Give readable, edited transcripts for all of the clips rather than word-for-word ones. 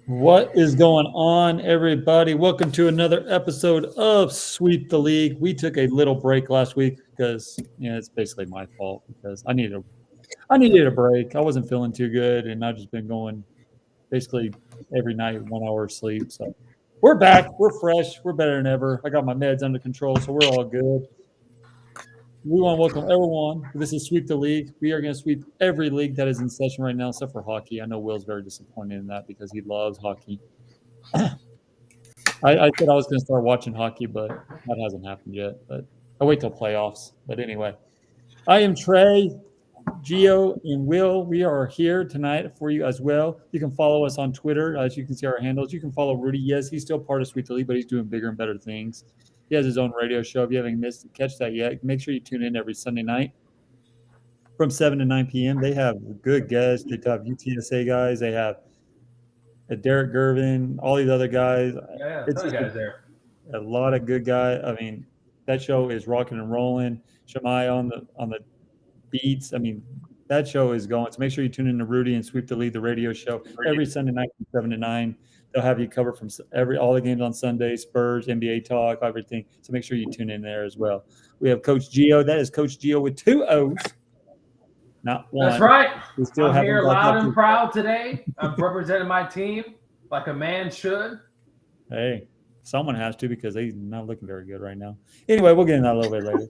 What is going on, everybody? Welcome to another episode of Sweep the League. We took a little break last week because it's basically my fault because I needed a break. I wasn't feeling too good, and I've just been going basically every night 1 hour of sleep. So we're back. We're fresh. We're better than ever. I got my meds under control, so we're all good. We want to welcome everyone. This is Sweep the League. We are going to sweep every league that is in session right now, except for hockey. I know Will's very disappointed in that because he loves hockey. I said I was going to start watching hockey, but that hasn't happened yet. But I'll wait till playoffs. But anyway, I am Trey, Gio, and Will. We are here tonight for you as well. You can follow us on Twitter. As you can see our handles. You can follow Rudy. Yes, he's still part of Sweet the League, but he's doing bigger and better things. He has his own radio show. If you haven't catch that yet, make sure you tune in every Sunday night from 7 to 9 p.m. They have good guests. They have UTSA guys. They have Derek Gervin, all these other guys. Yeah, It's those just guys there. a lot of good guys. I mean, that show is rocking and rolling. Shamai on the beats. I mean, that show is going. So make sure you tune in to Rudy and Sweep the Lead, the radio show, every Sunday night from 7 to 9. They'll have you covered from all the games on Sunday, Spurs, NBA talk, everything. So make sure you tune in there as well. We have Coach Gio. That is Coach Gio with 2 O's, not one. That's right. We still I'm haven't here got loud that and proud today. I'm representing my team like a man should. Hey, someone has to because they're not looking very good right now. Anyway, we'll get into that a little bit later.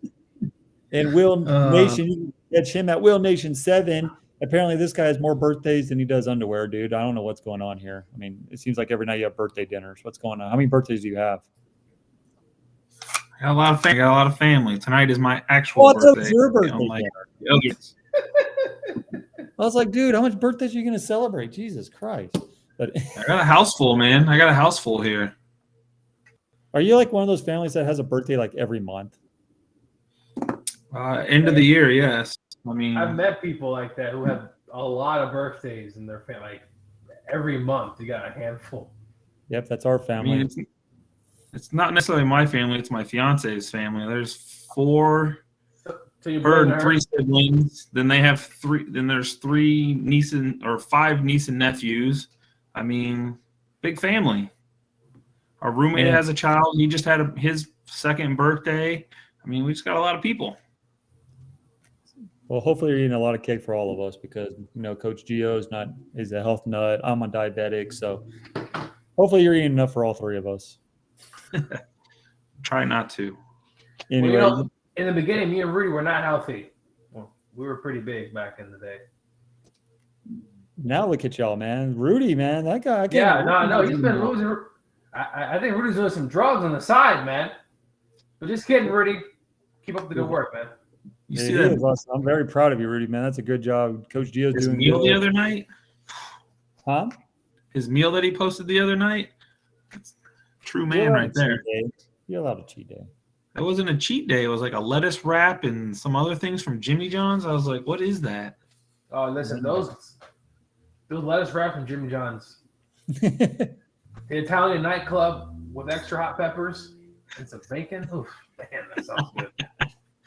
And Will Nation, you can catch him at Will Nation 7. Apparently, this guy has more birthdays than he does underwear, dude. I don't know what's going on here. I mean, it seems like every night you have birthday dinners. What's going on? How many birthdays do you have? I got a lot of family. Tonight is my actual birthday. What's your birthday Unlike dinner? the others. I was like, dude, how much birthdays are you going to celebrate? Jesus Christ. But I got a house full, man. I got a house full here. are you like one of those families that has a birthday like every month? End of the year, yes. I mean, I've met people like that who have a lot of birthdays in their family. Like every month, you got a handful. Yep, that's our I family. mean, it's not necessarily my family. It's my fiance's family. There's 4 So you her bring and 3 siblings. Then they have 3. Then there's 3 nieces or 5 niece and nephews. I mean, big family. Our roommate has a child. He just had his second birthday. I mean, we just got a lot of people. Well, hopefully you're eating a lot of cake for all of us because Coach Gio is a health nut. I'm a diabetic, so hopefully you're eating enough for all 3 of us. Try not to. Anyway, Well, in the beginning, me and Rudy were not healthy. Well, we were pretty big back in the day. now look at y'all, man. Rudy, man, that guy. He's been losing. I think Rudy's doing some drugs on the side, man. But just kidding, Rudy. Keep up the good work, man. You see that? Awesome. I'm very proud of you, Rudy, man. That's a good job. Coach Gio's His doing meal good. the other night? Huh? His meal that he posted the other night? True man right there. You're allowed a cheat day. That wasn't a cheat day. It was like a lettuce wrap and some other things from Jimmy John's. I was like, what is that? Oh, listen, those lettuce wraps from Jimmy John's. The Italian nightclub with extra hot peppers and some bacon. Oof, man, that sounds good.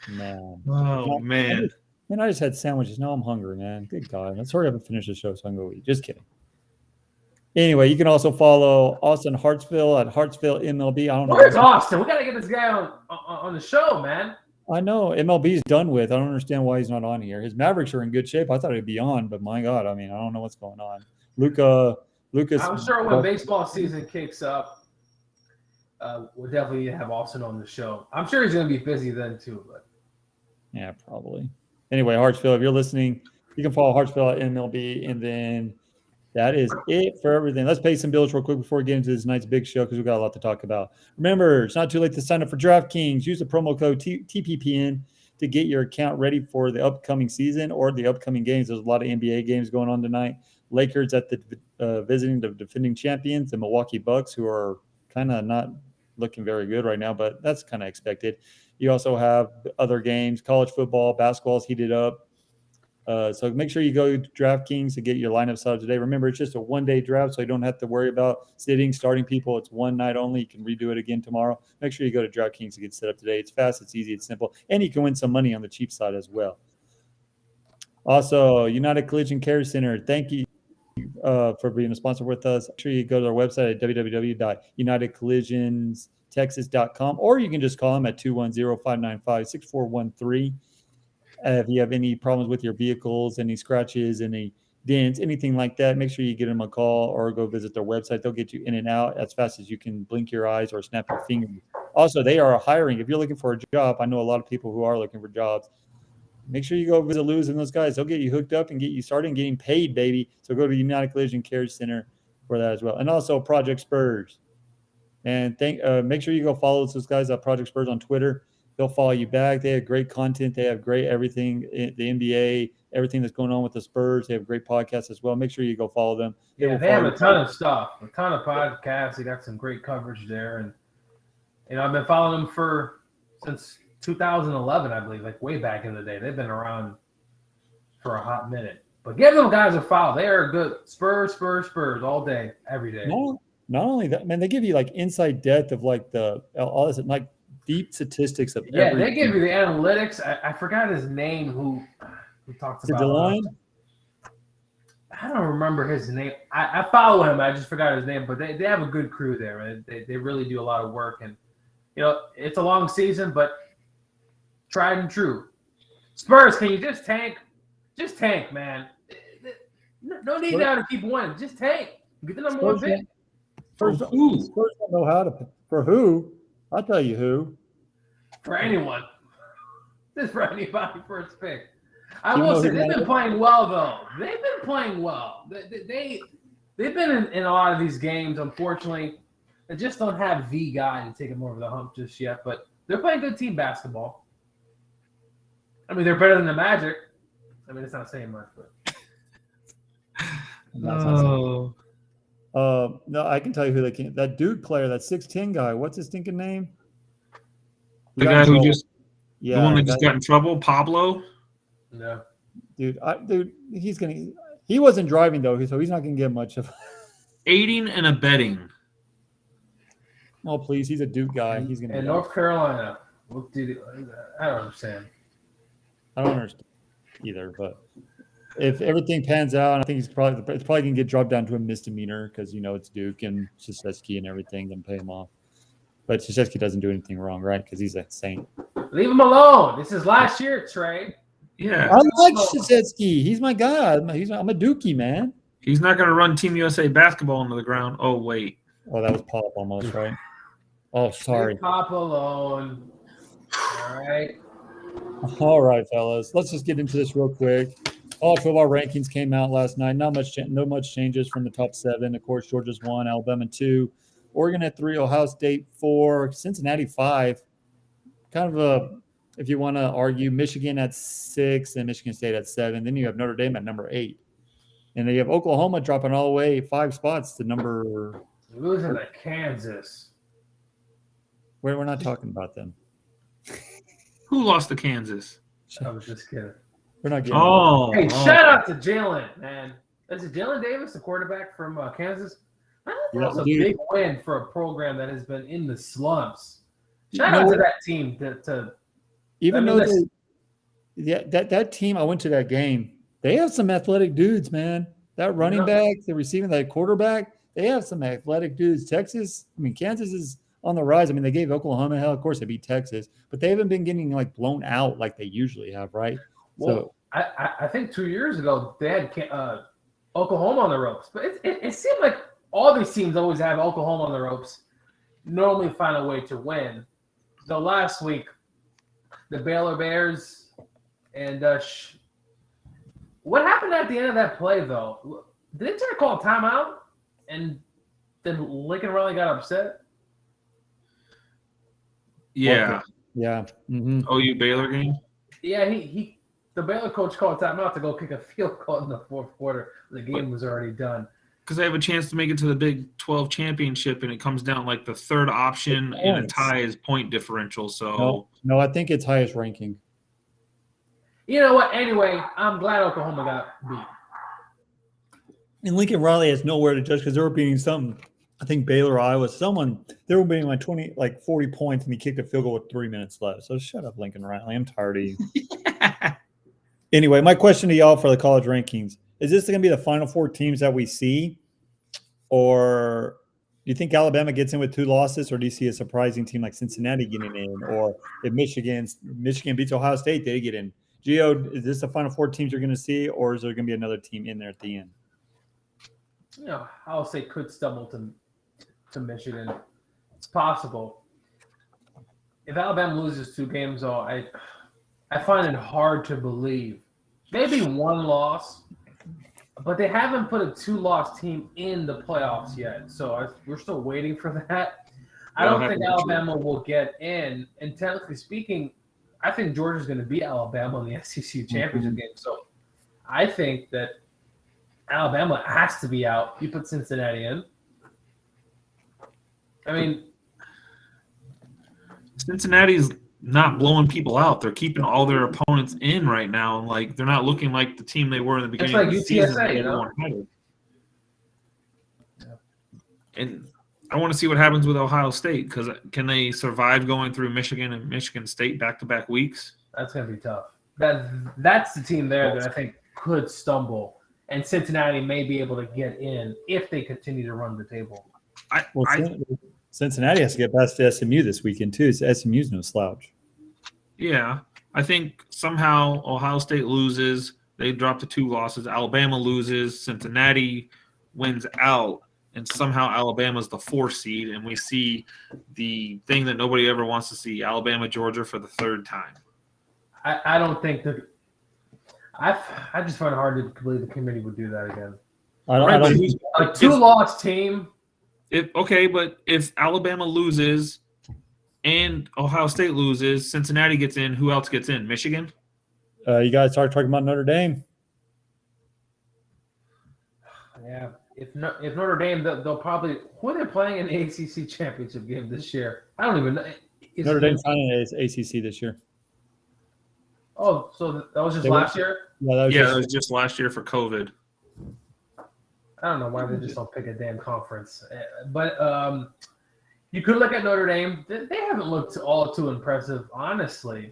Man. Oh, man. Man, I just had sandwiches. Now I'm hungry, man. Good God. I'm sorry I haven't finished the show, so I can go eat. Just kidding. Anyway, you can also follow Austin Hartsville at Hartsville MLB. I don't know. Where's Austin? We got to get this guy on the show, man. I know MLB's done with. I don't understand why he's not on here. His Mavericks are in good shape. I thought he'd be on, but my God, I mean, I don't know what's going on. Lucas. I'm sure when baseball season kicks up, we'll definitely have Austin on the show. I'm sure he's going to be busy then too. But yeah, probably. Anyway, Hartsville, if you're listening, you can follow Hartsville at MLB, and then that is it for everything. Let's pay some bills real quick before we get into this night's big show because we've got a lot to talk about. Remember, it's not too late to sign up for DraftKings. Use the promo code TPPN to get your account ready for the upcoming season or the upcoming games. There's a lot of NBA games going on tonight. Lakers at the visiting the defending champions, the Milwaukee Bucks, who are kind of not looking very good right now, but that's kind of expected. You also have other games, college football, basketball's heated up. So make sure you go to DraftKings to get your lineup set up today. Remember, it's just a one-day draft, so you don't have to worry about starting people. It's one night only. You can redo it again tomorrow. Make sure you go to DraftKings to get set up today. It's fast, it's easy, it's simple, and you can win some money on the cheap side as well. Also, United Collision Care Center, thank you. for being a sponsor with us. Make sure you go to our website at www.unitedcollisionstexas.com, or you can just call them at 210-595-6413. If you have any problems with your vehicles, any scratches, any dents, anything like that, make sure you give them a call or go visit their website. They'll get you in and out as fast as you can blink your eyes or snap your fingers. Also, they are hiring. If you're looking for a job, I know a lot of people who are looking for jobs. Make sure you go visit Lewis and those guys. They'll get you hooked up and get you started and getting paid, baby. So go to United Collision Care Center for that as well. And also Project Spurs. And make sure you go follow those guys at Project Spurs on Twitter. They'll follow you back. They have great content. They have great everything, the NBA, everything that's going on with the Spurs. They have great podcasts as well. Make sure you go follow them. They have a ton of stuff, a ton of podcasts. They got some great coverage there. And I've been following them since 2011, I believe, like way back in the day. They've been around for a hot minute. But give them guys a follow. They are good. Spurs all day, every day. No, not only that, man, they give you like inside depth of like all this, like deep statistics of everything. They give you the analytics. I forgot his name who talks about DeLine? I don't remember his name. I follow him. I just forgot his name. But they have a good crew there. Right? They really do a lot of work. And, it's a long season, but tried and true. Spurs, can you just tank? Just tank, man. No need now to keep winning. Just tank. Get the number one pick. Spurs don't know how to. For who? I'll tell you who. For anyone. Just for anybody first pick. I will say they've been playing well, though. They've been playing well. They've been in a lot of these games, unfortunately. They just don't have the guy to take them over the hump just yet. But they're playing good team basketball. I mean, they're better than the Magic. I mean, it's not saying much, but. No, I can tell you who they can. That Duke player, that 6'10" guy. What's his stinking name? The guy who the one that just got in trouble, Pablo. No, dude, he wasn't driving though, so he's not gonna get much of. Aiding and abetting. Oh please, he's a Duke guy. He's gonna. In North Carolina, I don't understand. I don't understand either, but if everything pans out, I think it's probably going to get dropped down to a misdemeanor because it's Duke and Krzyzewski and everything, then pay him off. But Krzyzewski doesn't do anything wrong, right? Because he's a saint. Leave him alone. This is last year, Trey. Yeah, I like Krzyzewski. He's my guy. I'm a Dookie, man. He's not going to run Team USA basketball into the ground. Oh wait. Oh, that was Pop almost, right? Oh, sorry. Leave Pop alone. All right, fellas. Let's just get into this real quick. All 12 our rankings came out last night. No much changes from the top 7. Of course, Georgia's 1, Alabama 2, Oregon at 3, Ohio State 4, Cincinnati 5. Kind of if you want to argue, Michigan at 6 and Michigan State at 7. Then you have Notre Dame at number 8. And then you have Oklahoma dropping all the way 5 spots to number. Losing to Kansas. We're not talking about them. Who lost to Kansas? I was just kidding. We're not getting. Hey, shout out to Jalen, man. Is it Jalen Davis, the quarterback from Kansas? That was a big win for a program that has been in the slumps. Shout out to that team. That team, I went to that game. They have some athletic dudes, man. That running back, the receiving, that quarterback, they have some athletic dudes. Kansas is on the rise. I mean, they gave Oklahoma hell. Of course, they beat Texas, but they haven't been getting blown out like they usually have, right? Well, I think 2 years ago they had Oklahoma on the ropes, but it seemed like all these teams always have Oklahoma on the ropes. Normally find a way to win. So last week, the Baylor Bears and what happened at the end of that play though? Did they try to call a timeout and then Lincoln Riley got upset? Yeah. Yeah. Mm-hmm. OU Baylor game? Yeah, the Baylor coach called timeout to go kick a field goal in the fourth quarter. The game was already done. Because they have a chance to make it to the Big 12 championship, and it comes down like the third option, and a tie is point differential. So no, I think it's highest ranking. You know what? Anyway, I'm glad Oklahoma got beat. And Lincoln Riley has nowhere to judge because they were beating something. I think Baylor, Iowa, they were beating 40 points, and he kicked a field goal with 3 minutes left. So shut up, Lincoln Riley. I'm tired of you. Anyway, my question to y'all for the college rankings. is this going to be the Final Four teams that we see, or do you think Alabama gets in with 2 losses, or do you see a surprising team like Cincinnati getting in, or if Michigan beats Ohio State, they get in? Gio, is this the Final Four teams you're going to see, or is there going to be another team in there at the end? Ohio State could stumble to Michigan. It's possible. If Alabama loses 2 games, though, I find it hard to believe. Maybe 1 loss, but they haven't put a 2-loss team in the playoffs yet. So we're still waiting for that. I don't think Alabama will get in. And technically speaking, I think Georgia's going to beat Alabama in the SEC championship game. So I think that Alabama has to be out. You put Cincinnati in. I mean, Cincinnati's not blowing people out. They're keeping all their opponents in right now. Like, they're not looking like the team they were in the beginning like of the UTSA, season. you know? And I want to see what happens with Ohio State, because can they survive going through Michigan and Michigan State back-to-back weeks? That's going to be tough. That's the team there that I think could stumble, and Cincinnati may be able to get in if they continue to run the table. Cincinnati has to get past SMU this weekend too. So SMU's no slouch. Yeah, I think somehow Ohio State loses. They drop to 2 losses. Alabama loses. Cincinnati wins out. And somehow Alabama's the 4 seed. And we see the thing that nobody ever wants to see, Alabama, Georgia for the 3rd time. I don't think that – I just find it hard to believe the committee would do that again. I don't a 2-loss team. But if Alabama loses and Ohio State loses, Cincinnati gets in, who else gets in? Michigan? You guys start talking about Notre Dame. Yeah. If Notre Dame, they'll probably – who are they playing in the ACC championship game this year? I don't even know. Notre Dame's playing in ACC this year. Oh, so that was just last year? Yeah, that was just last year for COVID. I don't know why they just don't pick a damn conference. But you could look at Notre Dame. They haven't looked all too impressive, honestly.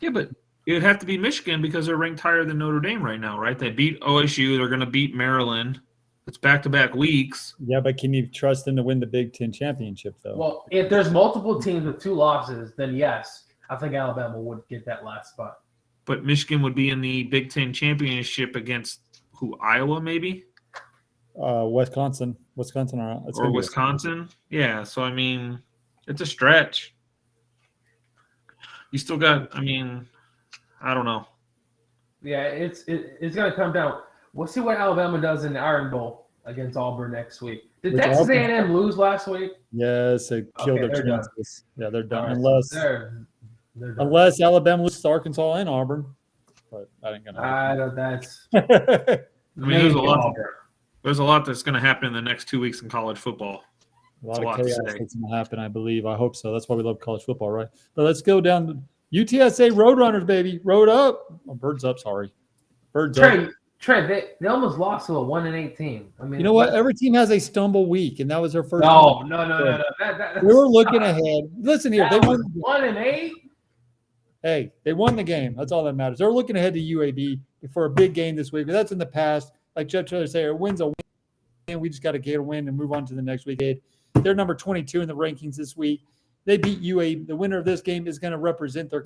Yeah, but it would have to be Michigan because they're ranked higher than Notre Dame right now, right? They beat OSU. They're going to beat Maryland. It's back-to-back weeks. Yeah, but can you trust them to win the Big Ten championship, though? Well, if there's multiple teams with 2 losses, then yes, I think Alabama would get that last spot. But Michigan would be in the Big Ten championship against who? Iowa, maybe? Wisconsin or Wisconsin. Yeah, so I mean, it's a stretch. You still got. I mean, I don't know. Yeah, it's going to come down. We'll see what Alabama does in the Iron Bowl against Auburn next week. Did Texas A&M lose last week? Yes, they killed their chances. Yeah, they're done. Right, Unless Alabama loses to Arkansas and Auburn, but that ain't gonna happen. That's. I mean, there's a lot that's going to happen in the next 2 weeks in college football. A lot of chaos that's going to happen, I believe. I hope so. That's why we love college football, right? But let's go down to UTSA Roadrunners, baby. Road up. Oh, birds up, sorry. Birds up. Trey, they almost lost to a 1-8 team. I mean, you know what? Every team has a stumble week, and that was their first. No. We were looking ahead. Listen here. They won 1-8. Hey, they won the game. That's all that matters. They're looking ahead to UAB for a big game this week. But that's in the past. Like Jeff Taylor said, a win's a win. We just got to get a win and move on to the next week. They're number 22 in the rankings this week. They beat UAB. The winner of this game is going to represent their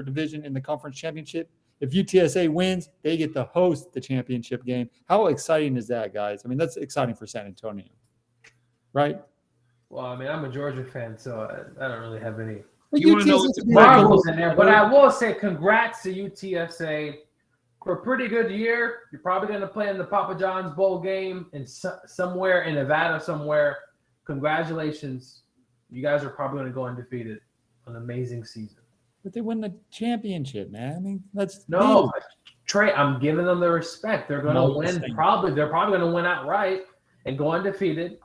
division in the conference championship. If UTSA wins, they get to host the championship game. How exciting is that, guys? I mean, that's exciting for San Antonio, right? Well, I mean, I'm a Georgia fan, so I don't really have any marbles in there. But I will say congrats to UTSA for a pretty good year. You're probably going to play in the Papa John's Bowl game in somewhere in Nevada somewhere. Congratulations. You guys are probably going to go undefeated. An amazing season. But they win the championship, man. I mean, Trey, I'm giving them the respect. They're going to win. They're probably going to win outright and go undefeated.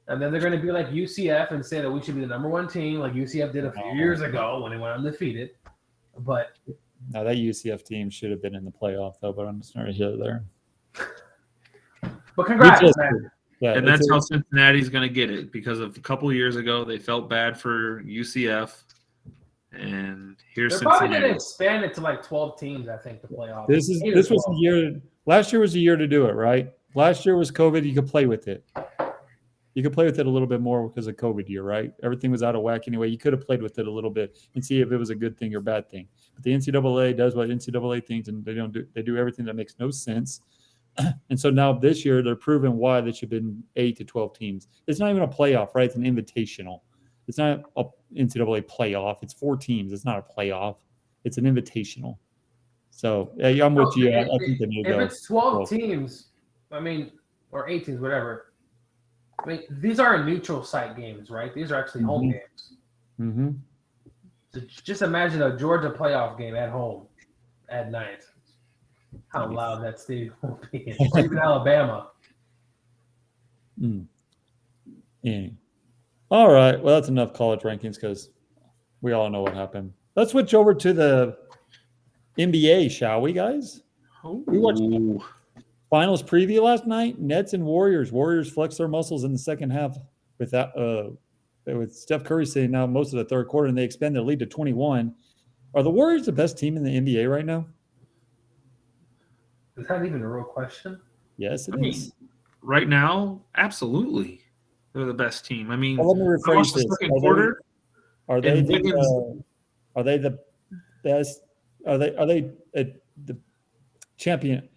And then they're going to be like UCF and say that we should be the number 1 team, like UCF did a few years ago when they went undefeated. But no, that UCF team should have been in the playoff, though. But I'm just not here there. But congrats, man. Yeah, and that's how Cincinnati's going to get it, because of a couple of years ago they felt bad for UCF. And here's They're probably going to expand it to like 12 teams, I think, the playoff. This was the year Last year was the year to do it, right? Last year was COVID. You could play with it. You could play with it a little bit more because of COVID year, right? Everything was out of whack anyway. You could have played with it a little bit and see if it was a good thing or bad thing. But the NCAA does what NCAA thinks, and they do everything that makes no sense. And so now this year they're proving why they should have been 8 to 12 teams. It's not even a playoff, right? It's an invitational. It's not a NCAA playoff. It's 4 teams. It's not a playoff. It's an invitational. So yeah, I'm with you. I think they need to go. If it's 12 teams, I mean, or 8 teams, whatever. I mean, these aren't neutral site games, right? These are actually home games. Mm-hmm. So just imagine a Georgia playoff game at home at night. How loud that stadium will be. Or even Alabama. Yeah. All right. Well, that's enough college rankings because we all know what happened. Let's switch over to the NBA, shall we, guys? We watched finals preview last night. Nets and Warriors. Warriors flexed their muscles in the second half with that. With Steph Curry sitting out most of the third quarter, and they expand their lead to 21. Are the Warriors the best team in the NBA right now? Is that even a real question? Yes, it is. Right now, absolutely. They're the best team. I mean, let me rephrase this. Second quarter. Are they the best? Are they the champion?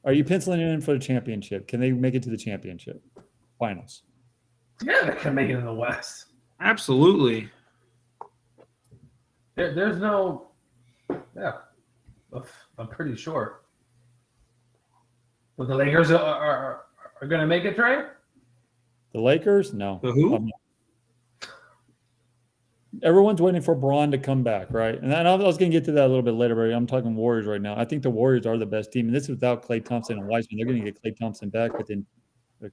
Are you penciling in for the championship? Can they make it to the championship finals? Yeah, they can make it in the West. Absolutely. There's no. Yeah, I'm pretty sure. But the Lakers are going to make it, Trey? The Lakers? No. The who? Everyone's waiting for Braun to come back, right? And I was going to get to that a little bit later, but I'm talking Warriors right now. I think the Warriors are the best team, and this is without Klay Thompson and Wiseman. They're going to get Klay Thompson back within like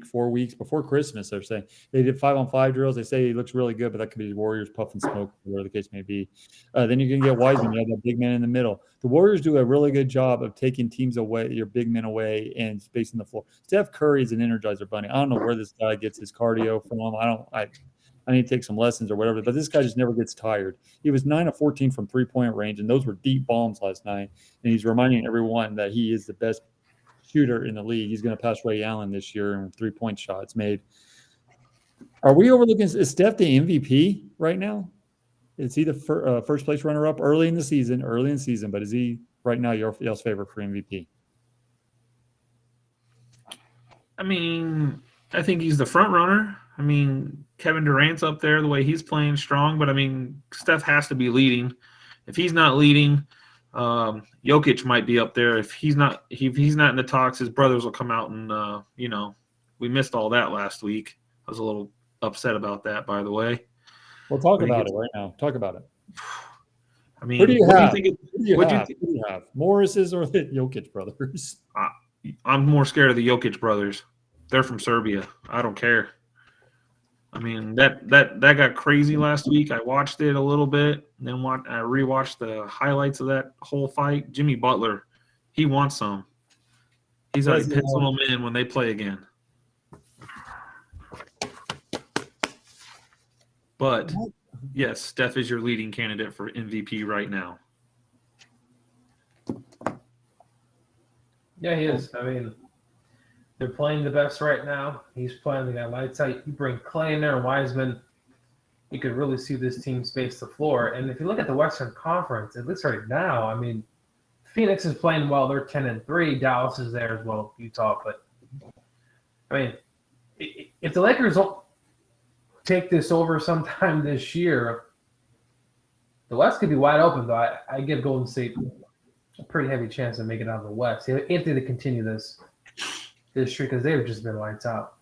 4 weeks before Christmas. They're saying they did 5-on-5 drills. They say he looks really good, but that could be the Warriors puffing smoke, whatever the case may be. Then you can get Wiseman. You have that big man in the middle. The Warriors do a really good job of taking teams away, your big men away, and spacing the floor. Steph Curry is an energizer bunny. I don't know where this guy gets his cardio from. I need to take some lessons or whatever, but this guy just never gets tired. He was 9 of 14 from three-point range, and those were deep bombs last night. And he's reminding everyone that he is the best shooter in the league. He's going to pass Ray Allen this year in three-point shots made. Are we overlooking? Is Steph the MVP right now? Is he the first place runner-up early in the season? But is he right now y'all's favorite for MVP? I mean, I think he's the front runner. I mean, Kevin Durant's up there the way he's playing strong, but I mean, Steph has to be leading. If he's not leading, Jokic might be up there. If he's not in the talks, his brothers will come out and we missed all that last week. I was a little upset about that, by the way. Well, talk about it right now. Talk about it. I mean, what do you have? What do you have? Morris's or the Jokic brothers? I'm more scared of the Jokic brothers. They're from Serbia. I don't care. I mean, that got crazy last week. I watched it a little bit, and then I rewatched the highlights of that whole fight. Jimmy Butler, he wants some. He's already penciling them in when they play again. But, yes, Steph is your leading candidate for MVP right now. Yeah, he is. I mean, they're playing the best right now. He's playing the guy lights out. You bring Klay in there and Wiseman, you could really see this team space the floor. And if you look at the Western Conference, at least right now, I mean, Phoenix is playing well. They're 10-3. Dallas is there as well, Utah. But, I mean, if the Lakers don't take this over sometime this year, the West could be wide open, though. I give Golden State a pretty heavy chance of making it out of the West if they continue this streak, because they've just been lights out.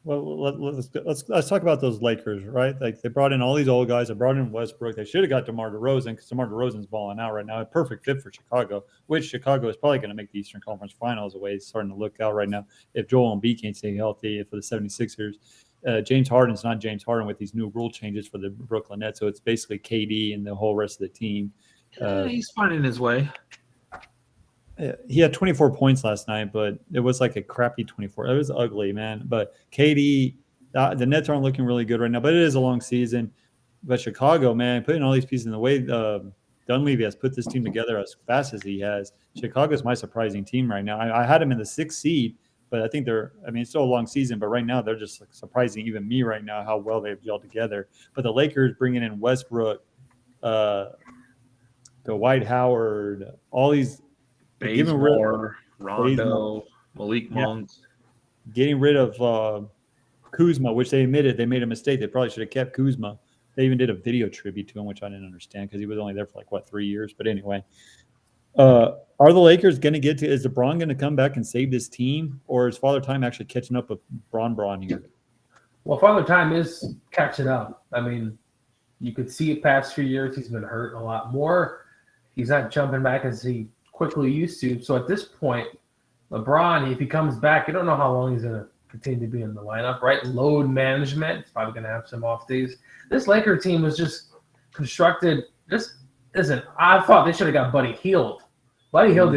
Well, let's talk about those Lakers, right? Like, they brought in all these old guys. They brought in Westbrook. They should have got DeMar DeRozan because DeMar DeRozan's balling out right now. A perfect fit for Chicago, which Chicago is probably going to make the Eastern Conference Finals the way it's starting to look out right now. If Joel Embiid can't stay healthy for the 76ers, James Harden's not James Harden with these new rule changes for the Brooklyn Nets. So it's basically KD and the whole rest of the team. He's finding his way. He had 24 points last night, but it was like a crappy 24. It was ugly, man. But KD, the Nets aren't looking really good right now, but it is a long season. But Chicago, man, putting all these pieces in the way, the Dunleavy has put this team together as fast as he has. Chicago's my surprising team right now. I had them in the 6th seed, but I think it's still a long season, but right now they're just like surprising even me right now how well they've gelled together. But the Lakers bringing in Westbrook, Dwight Howard, all these Bazemore, Rondo, Malik Monk. Getting rid of Kuzma, which they admitted they made a mistake. They probably should have kept Kuzma. They even did a video tribute to him, which I didn't understand because he was only there for 3 years. But anyway, are the Lakers going to is LeBron going to come back and save this team, or is Father Time actually catching up with Braun here? Well, Father Time is catching up. I mean, you could see it past few years. He's been hurt a lot more. He's not jumping back as he quickly used to. So at this point, LeBron, if he comes back, you don't know how long he's going to continue to be in the lineup, right? Load management. It's probably going to have some off days. This Laker team was just constructed. I thought they should have got Buddy Hield. Buddy Hield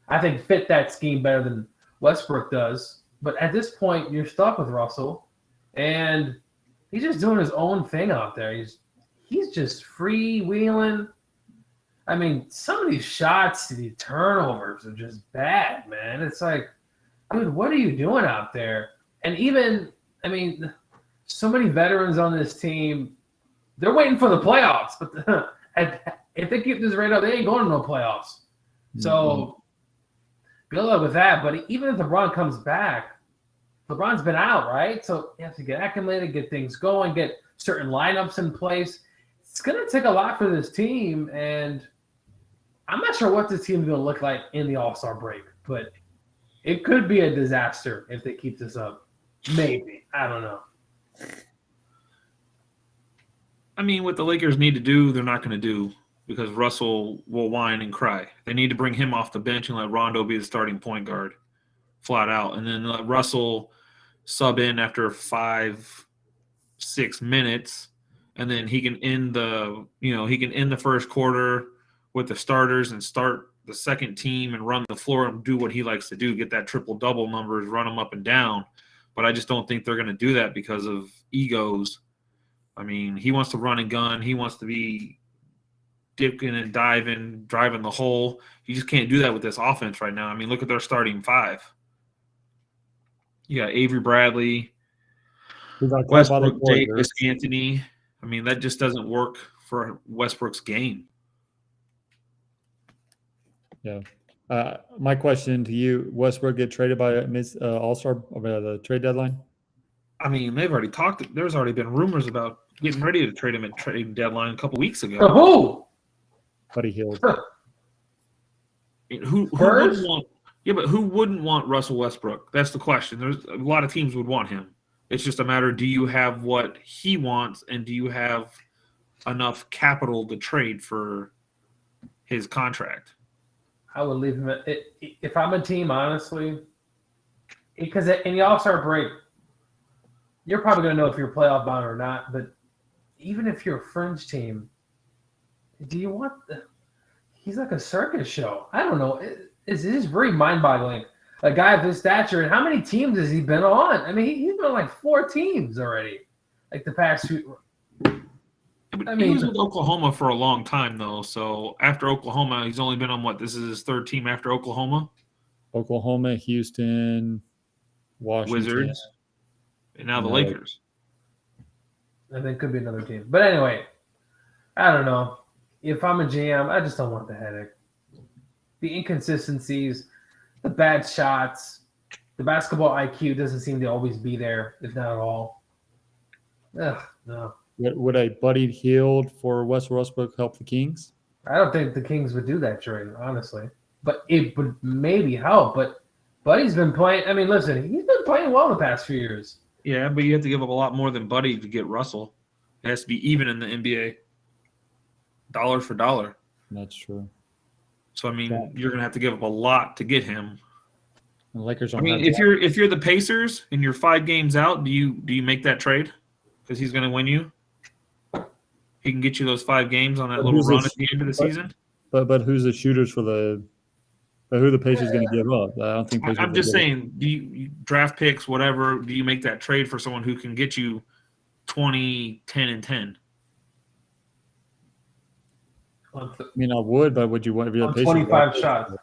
I think, fit that scheme better than Westbrook does. But at this point, you're stuck with Russell, and he's just doing his own thing out there. He's just freewheeling. I mean, some of these shots, the turnovers are just bad, man. It's like, dude, what are you doing out there? And even, I mean, so many veterans on this team, they're waiting for the playoffs. But if they keep this rate up, they ain't going to no playoffs. So good luck with that. But even if LeBron comes back, LeBron's been out, right? So you have to get acclimated, get things going, get certain lineups in place. It's going to take a lot for this team, and I'm not sure what this team is going to look like in the All-Star break, but it could be a disaster if they keep this up. Maybe. I don't know. I mean, what the Lakers need to do, they're not going to do because Russell will whine and cry. They need to bring him off the bench and let Rondo be the starting point guard flat out, and then let Russell sub in after 5-6 minutes, and then he can end the first quarter with the starters and start the second team and run the floor and do what he likes to do, get that triple-double numbers, run them up and down. But I just don't think they're going to do that because of egos. I mean, he wants to run and gun. He wants to be dipping and diving, driving the hole. You just can't do that with this offense right now. I mean, look at their starting 5. You got Avery Bradley, Westbrook, Davis, Anthony. I mean, that just doesn't work for Westbrook's game. Yeah. My question to you, Westbrook get traded by All-Star over the trade deadline? I mean, they've already talked. There's already been rumors about getting ready to trade him at trade deadline a couple weeks ago. Who? Buddy Hield. Who wouldn't want? Yeah, but who wouldn't want Russell Westbrook? That's the question. There's a lot of teams would want him. It's just a matter: do you have what he wants, and do you have enough capital to trade for his contract? I would leave him if I'm a team, honestly, because in the All-Star break, you're probably going to know if you're playoff bound or not. But even if you're a fringe team, do you want he's like a circus show. I don't know. It's just very mind-boggling. A guy of his stature, and how many teams has he been on? I mean, he's been on like 4 teams already, like the past few. He was with Oklahoma for a long time, though. So after Oklahoma, he's only been on what? This is his 3rd team after Oklahoma? Oklahoma, Houston, Washington. Wizards, and now the Lakers. And then could be another team. But anyway, I don't know. If I'm a GM, I just don't want the headache. The inconsistencies, the bad shots, the basketball IQ doesn't seem to always be there, if not at all. Ugh, no. Would a Buddy Hield for Westbrook help the Kings? I don't think the Kings would do that trade, honestly. But it would maybe help. But Buddy's been playing. I mean, listen, he's been playing well the past few years. Yeah, but you have to give up a lot more than Buddy to get Russell. It has to be even in the NBA. Dollar for dollar. That's true. So, I mean, you're going to have to give up a lot to get him. The Lakers I mean, if you're the Pacers and you're 5 games out, do you make that trade? Because he's going to win you? He can get you those 5 games on that little run at the end of the season. But who's the shooters for the? But who the Pacers going to give up? I don't think. I'm just saying, do you draft picks, whatever? Do you make that trade for someone who can get you 20, 10, and 10? I mean, I would, but would you want if you're the Pacers? 25 shots.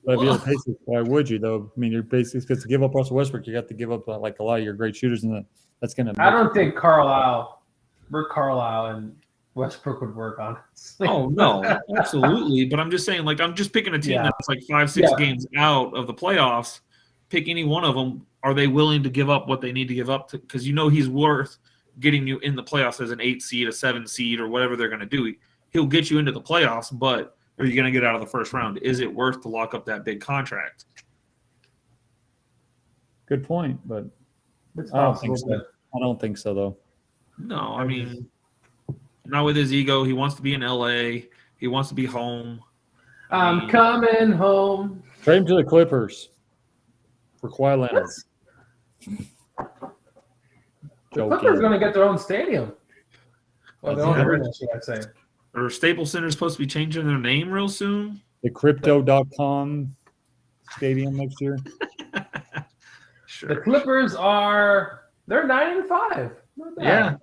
But if you're the Pacers, why would you though? I mean, you're basically because to give up Russell Westbrook, you have to give up like a lot of your great shooters, and that's going to. I don't think Rick Carlisle and Westbrook would work, honestly. Oh no, absolutely. But I'm just saying, like, I'm just picking a team that's like 5-6 games out of the playoffs. Pick any one of them. Are they willing to give up what they need to give up? Because he's worth getting you in the playoffs as an 8 seed, a 7 seed, or whatever they're going to do. He'll get you into the playoffs, but are you going to get out of the first round? Is it worth to lock up that big contract? Good point, but It's I don't think so. I don't think so, though. No, I mean, not with his ego. He wants to be in LA. He wants to be home. I'm coming home. Trade him to the Clippers for Kawhi Leonard. The Clippers are going to get their own stadium. Well, their own arena, should I say. Or Staples Center is supposed to be changing their name real soon? The Crypto.com stadium next year. Sure. The Clippers they're 9-5. Not bad. Yeah.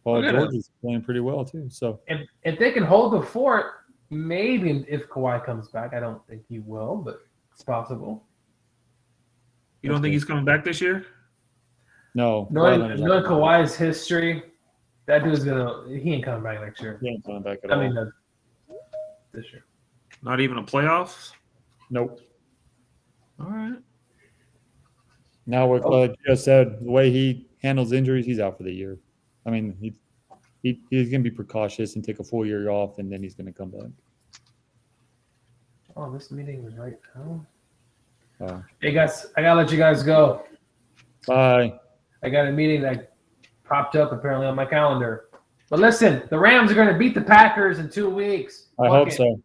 Paul George is playing pretty well, too. So if they can hold the fort, maybe if Kawhi comes back, I don't think he will, but it's possible. You don't think he's coming back this year? No. Knowing Kawhi's history, that dude's he ain't coming back next year. He ain't coming back at all. I mean, this year. Not even a playoffs? Nope. All right. Now, with what you just said, the way he handles injuries, he's out for the year. I mean, he's going to be precautious and take a full year off, and then he's going to come back. Oh, this meeting was right now. Hey, guys, I got to let you guys go. Bye. I got a meeting that popped up apparently on my calendar. But listen, the Rams are going to beat the Packers in 2 weeks. I hope so.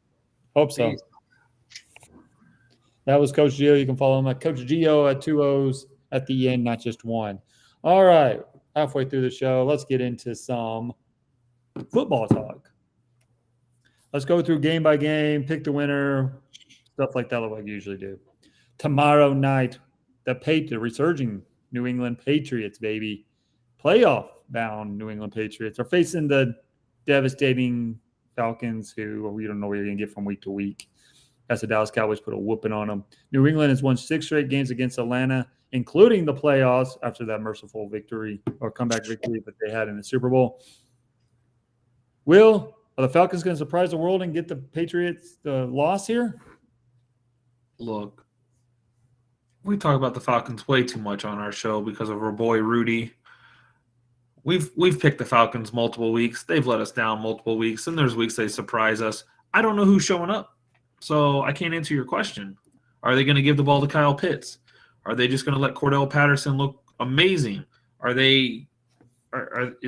Peace. That was Coach Gio. You can follow him at Coach Gio at 2 O's at the end, not just one. All right. Halfway through the show, let's get into some football talk. Let's go through game by game, pick the winner, stuff like that, like we usually do. Tomorrow night, the resurging New England Patriots, baby. Playoff-bound New England Patriots are facing the devastating Falcons, who we don't know what you're going to get from week to week. As the Dallas Cowboys put a whooping on them. New England has won 6 straight games against Atlanta, including the playoffs after that merciful victory or comeback victory that they had in the Super Bowl. Are the Falcons going to surprise the world and get the Patriots the loss here? Look, we talk about the Falcons way too much on our show because of our boy Rudy. We've picked the Falcons multiple weeks. They've let us down multiple weeks, and there's weeks they surprise us. I don't know who's showing up, so I can't answer your question. Are they going to give the ball to Kyle Pitts? Are they just going to let Cordell Patterson look amazing? Is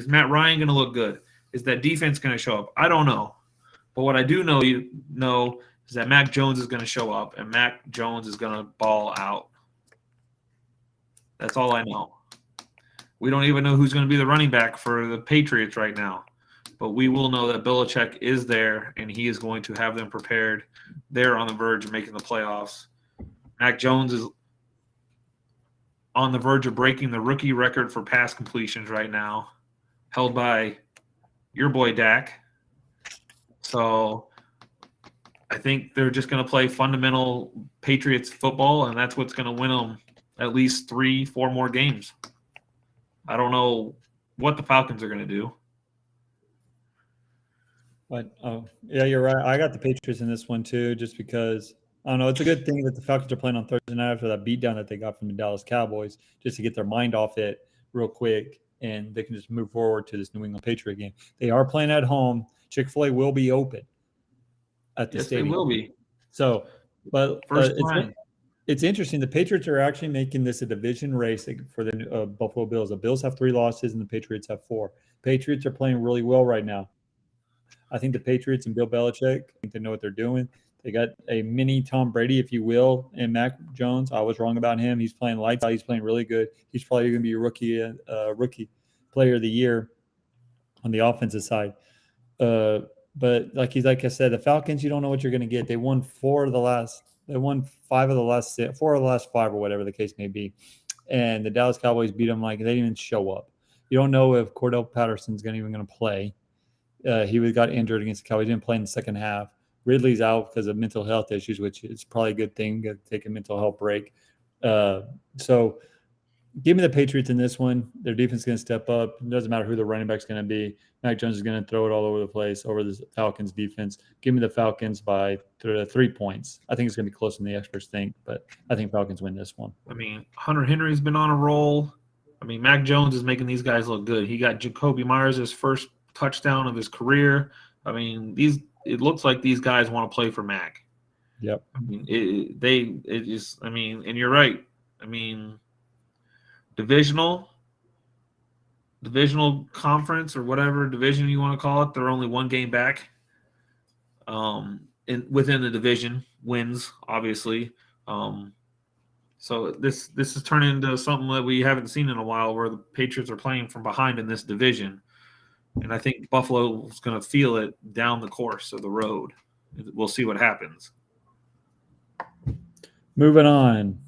Matt Ryan going to look good? Is that defense going to show up? I don't know. But what I do know is that Mac Jones is going to show up, and Mac Jones is going to ball out. That's all I know. We don't even know who's going to be the running back for the Patriots right now. But we will know that Belichick is there, and he is going to have them prepared. They're on the verge of making the playoffs. Mac Jones is on the verge of breaking the rookie record for pass completions right now, held by your boy Dak. So I think they're just going to play fundamental Patriots football, and that's what's going to win them at least 3-4 more games. I don't know what the Falcons are going to do. But yeah, you're right. I got the Patriots in this one too, just because I don't know. It's a good thing that the Falcons are playing on Thursday night after that beatdown that they got from the Dallas Cowboys, just to get their mind off it real quick, and they can just move forward to this New England Patriot game. They are playing at home. Chick-fil-A will be open at the stadium. They will be. So, but it's interesting. The Patriots are actually making this a division race for the Buffalo Bills. The Bills have 3 losses and the Patriots have 4. Patriots are playing really well right now. I think the Patriots and Bill Belichick, I think they know what they're doing. They got a mini Tom Brady, if you will, and Mac Jones. I was wrong about him. He's playing lights out. He's playing really good. He's probably going to be a rookie player of the year on the offensive side. But like I said, the Falcons, you don't know what you're going to get. They won 5 of the last 6, 4 of the last 5, or whatever the case may be. And the Dallas Cowboys beat them like they didn't even show up. You don't know if Cordell Patterson's even going to play. He got injured against the Cowboys. He didn't play in the second half. Ridley's out because of mental health issues, which is probably a good thing. Got to take a mental health break. So give me the Patriots in this one. Their defense is going to step up. It doesn't matter who the running back's going to be. Mac Jones is going to throw it all over the place over the Falcons defense. Give me the Falcons by 3 points. I think it's going to be closer than the experts think, but I think Falcons win this one. I mean, Hunter Henry's been on a roll. I mean, Mac Jones is making these guys look good. He got Jacoby Myers his first touchdown of his career. I mean, it looks like these guys want to play for Mac. Yep. I mean, and you're right. I mean, divisional conference or whatever division you want to call it, they're only one game back. Within the division, wins obviously. So this is turning into something that we haven't seen in a while, where the Patriots are playing from behind in this division, and I think Buffalo is going to feel it down the course of the road. We'll see what happens. Moving on,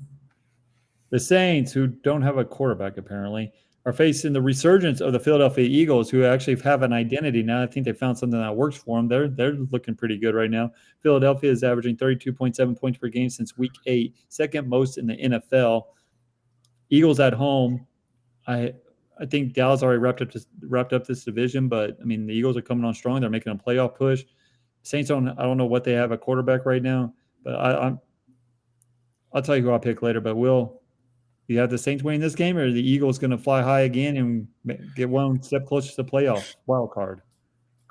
the Saints, who don't have a quarterback apparently, are facing the resurgence of the Philadelphia Eagles, who actually have an identity now. I think they found something that works for them. They're looking pretty good right now. Philadelphia is averaging 32.7 points per game since week 8, second most in the NFL. Eagles at home. I think Dallas already wrapped up this division, but I mean the Eagles are coming on strong. They're making a playoff push. Saints I don't know what they have at quarterback right now, but I'll tell you who I'll pick later. But you have the Saints winning this game, or the Eagles going to fly high again and get one step closer to the playoff wild card?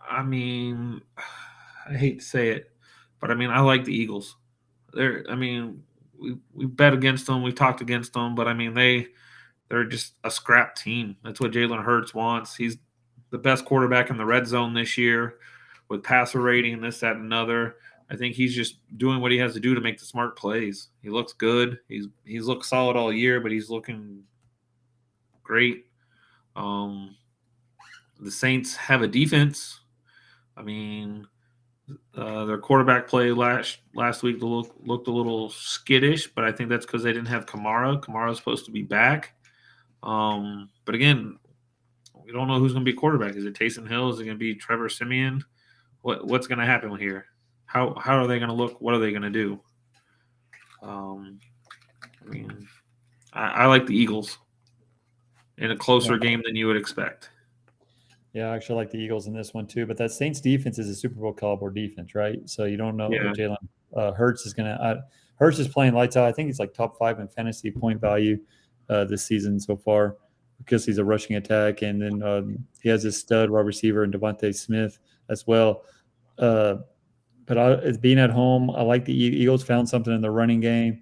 I mean, I hate to say it, but I mean, I like the Eagles. We bet against them, we talked against them, but I mean, they're just a scrap team. That's what Jalen Hurts wants. He's the best quarterback in the red zone this year with passer rating, this, that, and another. I think he's just doing what he has to do to make the smart plays. He looks good. He's looked solid all year, but he's looking great. The Saints have a defense. I mean, their quarterback play last week looked a little skittish, but I think that's because they didn't have Kamara. Kamara's supposed to be back. But again, we don't know who's going to be quarterback. Is it Taysom Hill? Is it going to be Trevor Siemian? What's going to happen here? How are they going to look? What are they going to do? I like the Eagles in a closer game than you would expect. Yeah, I actually like the Eagles in this one too. But that Saints defense is a Super Bowl caliber defense, right? So you don't know what Jalen Hurts is going to. Hurts is playing lights out. I think he's like top 5 in fantasy point value this season so far because he's a rushing attack, and then he has his stud wide receiver and Devontae Smith as well. But it's being at home. I like the Eagles found something in the running game.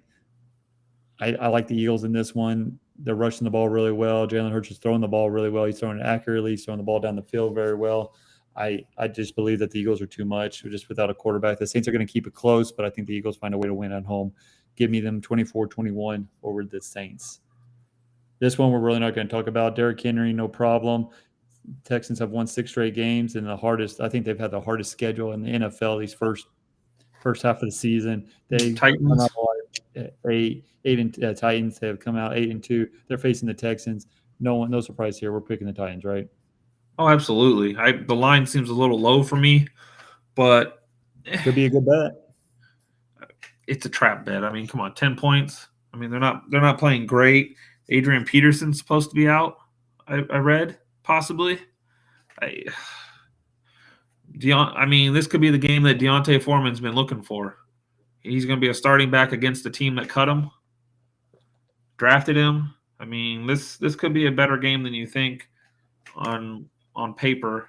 I like the Eagles in this one. They're rushing the ball really well. Jalen Hurts is throwing the ball really well. He's throwing it accurately. He's throwing the ball down the field very well. I just believe that the Eagles are too much just without a quarterback. The Saints are going to keep it close, but I think the Eagles find a way to win at home. Give me them 24-21 over the Saints. This one we're really not going to talk about. Derrick Henry, no problem. Texans have won 6 straight games, and I think they've had the hardest schedule in the NFL these first half of the season. They Titans. Titans have come out 8-2. They're facing the Texans. No surprise here. We're picking the Titans, right? Oh, absolutely. The line seems a little low for me, but could be a good bet. It's a trap bet. I mean, come on, 10 points. I mean, they're not playing great. Adrian Peterson's supposed to be out. I read. Possibly. This could be the game that Deontay Foreman's been looking for. He's going to be a starting back against the team that cut him, drafted him. I mean, this could be a better game than you think on paper.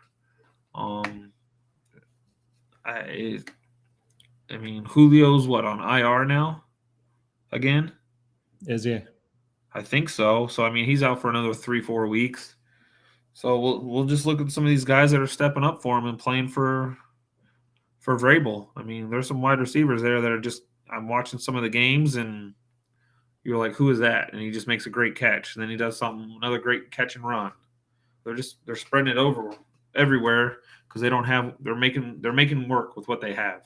Julio's on IR now? Again? Is he? I think so. So, he's out for another 3-4 weeks. So we'll just look at some of these guys that are stepping up for him and playing for Vrabel. There's some wide receivers there that are just – I'm watching some of the games, and you're like, who is that? And he just makes a great catch. And then he does another great catch and run. They're spreading it over everywhere because they're making work with what they have.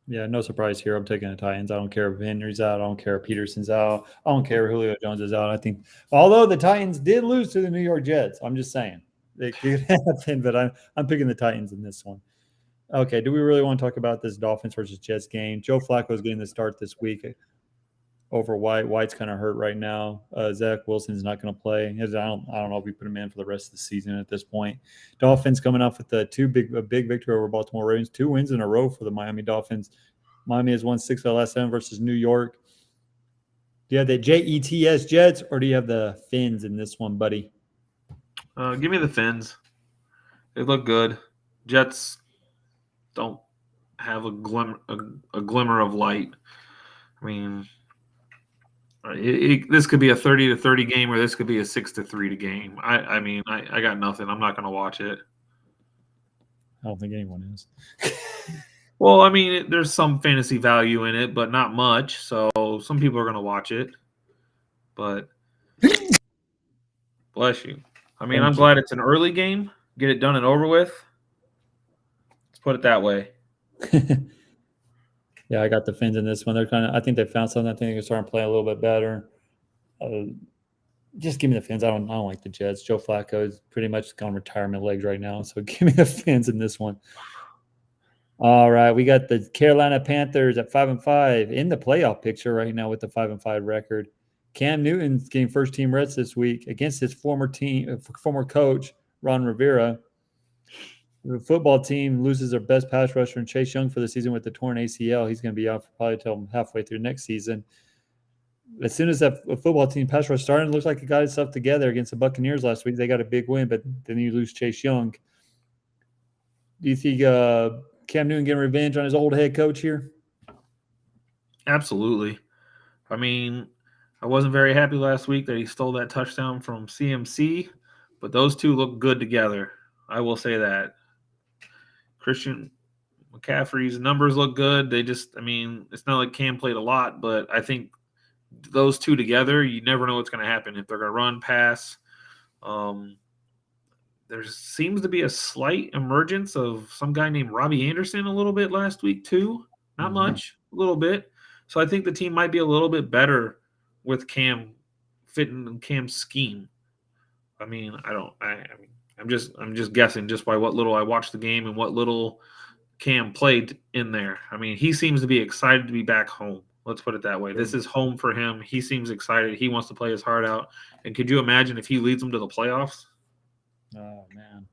Yeah, no surprise here. I'm taking the Titans. I don't care if Henry's out. I don't care if Peterson's out. I don't care if Julio Jones is out. I think, although the Titans did lose to the New York Jets, I'm just saying. It could happen, but I'm picking the Titans in this one. Okay, do we really want to talk about this Dolphins versus Jets game? Joe Flacco is getting the start this week over White. White's kind of hurt right now. Zach Wilson's not going to play. I don't know if we put him in for the rest of the season at this point. Dolphins coming off with a big victory over Baltimore Ravens, 2 wins in a row for the Miami Dolphins. Miami has won 6 of the last 7 versus New York. Do you have the Jets Jets, or do you have the Fins in this one, buddy? Give me the Fins. They look good. Jets don't have a glimmer of light. I mean, this could be a 30-30 game, or this could be a 6-3 game. I mean, I got nothing. I'm not going to watch it. I don't think anyone is. Well, I mean, there's some fantasy value in it, but not much. So some people are going to watch it. But bless you. I mean, I'm glad it's an early game. Get it done and over with. Let's put it that way. Yeah, I got the Fins in this one. I think they found something. I think they're starting to play a little bit better. Just give me the Fins. I don't like the Jets. Joe Flacco is pretty much on retirement legs right now, so give me the Fins in this one. All right, we got the Carolina Panthers at 5-5 in the playoff picture right now with the 5-5 record. Cam Newton's getting first-team reps this week against his former coach Ron Rivera. The football team loses their best pass rusher and Chase Young for the season with the torn ACL. He's going to be out for probably till halfway through next season. As soon as that football team pass rush started, it looks like it got itself together against the Buccaneers last week. They got a big win, but then you lose Chase Young. Do you think Cam Newton getting revenge on his old head coach here? Absolutely. I mean, I wasn't very happy last week that he stole that touchdown from CMC, but those two look good together. I will say that. Christian McCaffrey's numbers look good. It's not like Cam played a lot, but I think those two together, you never know what's going to happen. If they're going to run, pass. There seems to be a slight emergence of some guy named Robbie Anderson a little bit last week too. Not much, a little bit. So I think the team might be a little bit better with Cam fitting in Cam's scheme. I'm just guessing just by what little I watched the game and what little Cam played in there. I mean, he seems to be excited to be back home. Let's put it that way. This is home for him. He seems excited. He wants to play his heart out. And could you imagine if he leads them to the playoffs? Oh, man.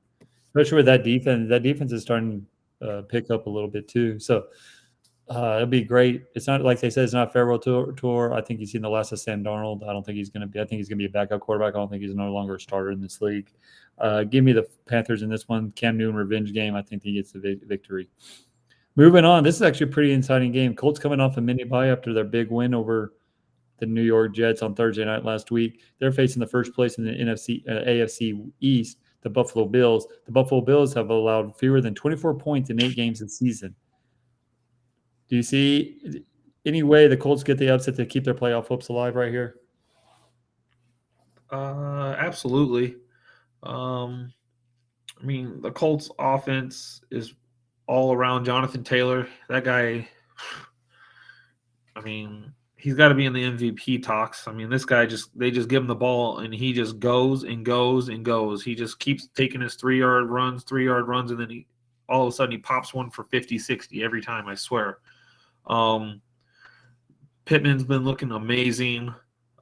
Especially with that defense. That defense is starting to pick up a little bit too. So it'll be great. It's not like they said, it's not a farewell tour. I think you've seen the last of Sam Darnold. I think he's going to be a backup quarterback. I don't think he's no longer a starter in this league. Give me the Panthers in this one. Cam Newton revenge game. I think he gets the victory. Moving on. This is actually a pretty exciting game. Colts coming off a mini bye after their big win over the New York Jets on Thursday night last week. They're facing the first place in the AFC East, the Buffalo Bills. The Buffalo Bills have allowed fewer than 24 points in 8 games this season. Do you see any way the Colts get the upset to keep their playoff hopes alive right here? Absolutely. The Colts offense is all around Jonathan Taylor. That guy, he's got to be in the MVP talks. This guy they just give him the ball and he just goes and goes and goes. He just keeps taking his 3-yard runs, and then all of a sudden he pops one for 50, 60 every time, I swear. Pittman's been looking amazing.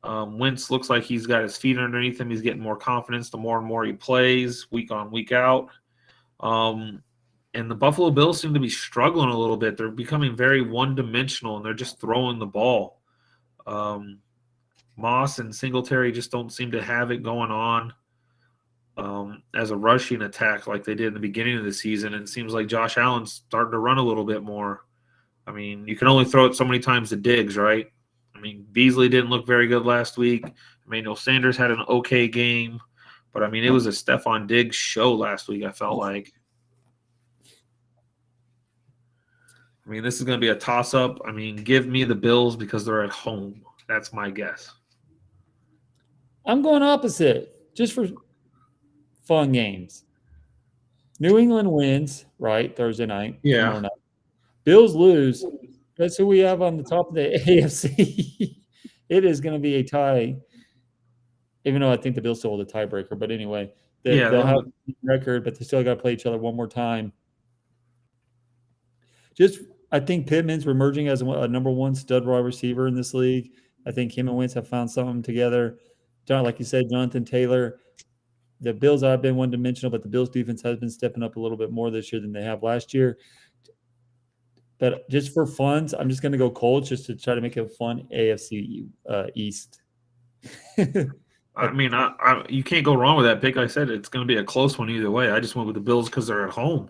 Wentz looks like he's got his feet underneath him. He's getting more confidence the more and more he plays week on, week out. And the Buffalo Bills seem to be struggling a little bit. They're becoming very one-dimensional, and they're just throwing the ball. Moss and Singletary just don't seem to have it going on as a rushing attack like they did in the beginning of the season. And it seems like Josh Allen's starting to run a little bit more. You can only throw it so many times to Diggs, right? Beasley didn't look very good last week. Emmanuel Sanders had an okay game. But, it was a Stephon Diggs show last week, I felt like. This is going to be a toss-up. Give me the Bills because they're at home. That's my guess. I'm going opposite, just for fun games. New England wins, right, Thursday night. Yeah. Bills lose. That's who we have on the top of the AFC. It is going to be a tie, even though I think the Bills still hold a tiebreaker. But anyway, They'll have a record, but they still got to play each other one more time. I think Pittman's emerging as a number one stud wide receiver in this league. I think him and Wentz have found something together. Like you said, Jonathan Taylor. The Bills have been one-dimensional, but the Bills' defense has been stepping up a little bit more this year than they have last year. But just for funds, I'm just going to go Colts just to try to make it a fun AFC East. I mean, you can't go wrong with that pick. Like I said, it's going to be a close one either way. I just went with the Bills because they're at home.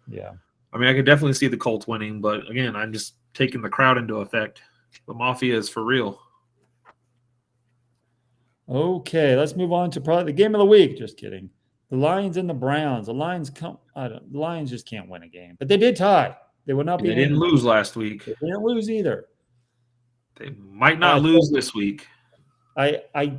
Yeah. I mean, I could definitely see the Colts winning, but again, I'm just taking the crowd into effect. The Mafia is for real. Okay, let's move on to probably the game of the week. Just kidding. The Lions and the Browns. The Lions just can't win a game, but they did tie. They would not be. They didn't lose last week. They didn't lose either. They might not lose this week. I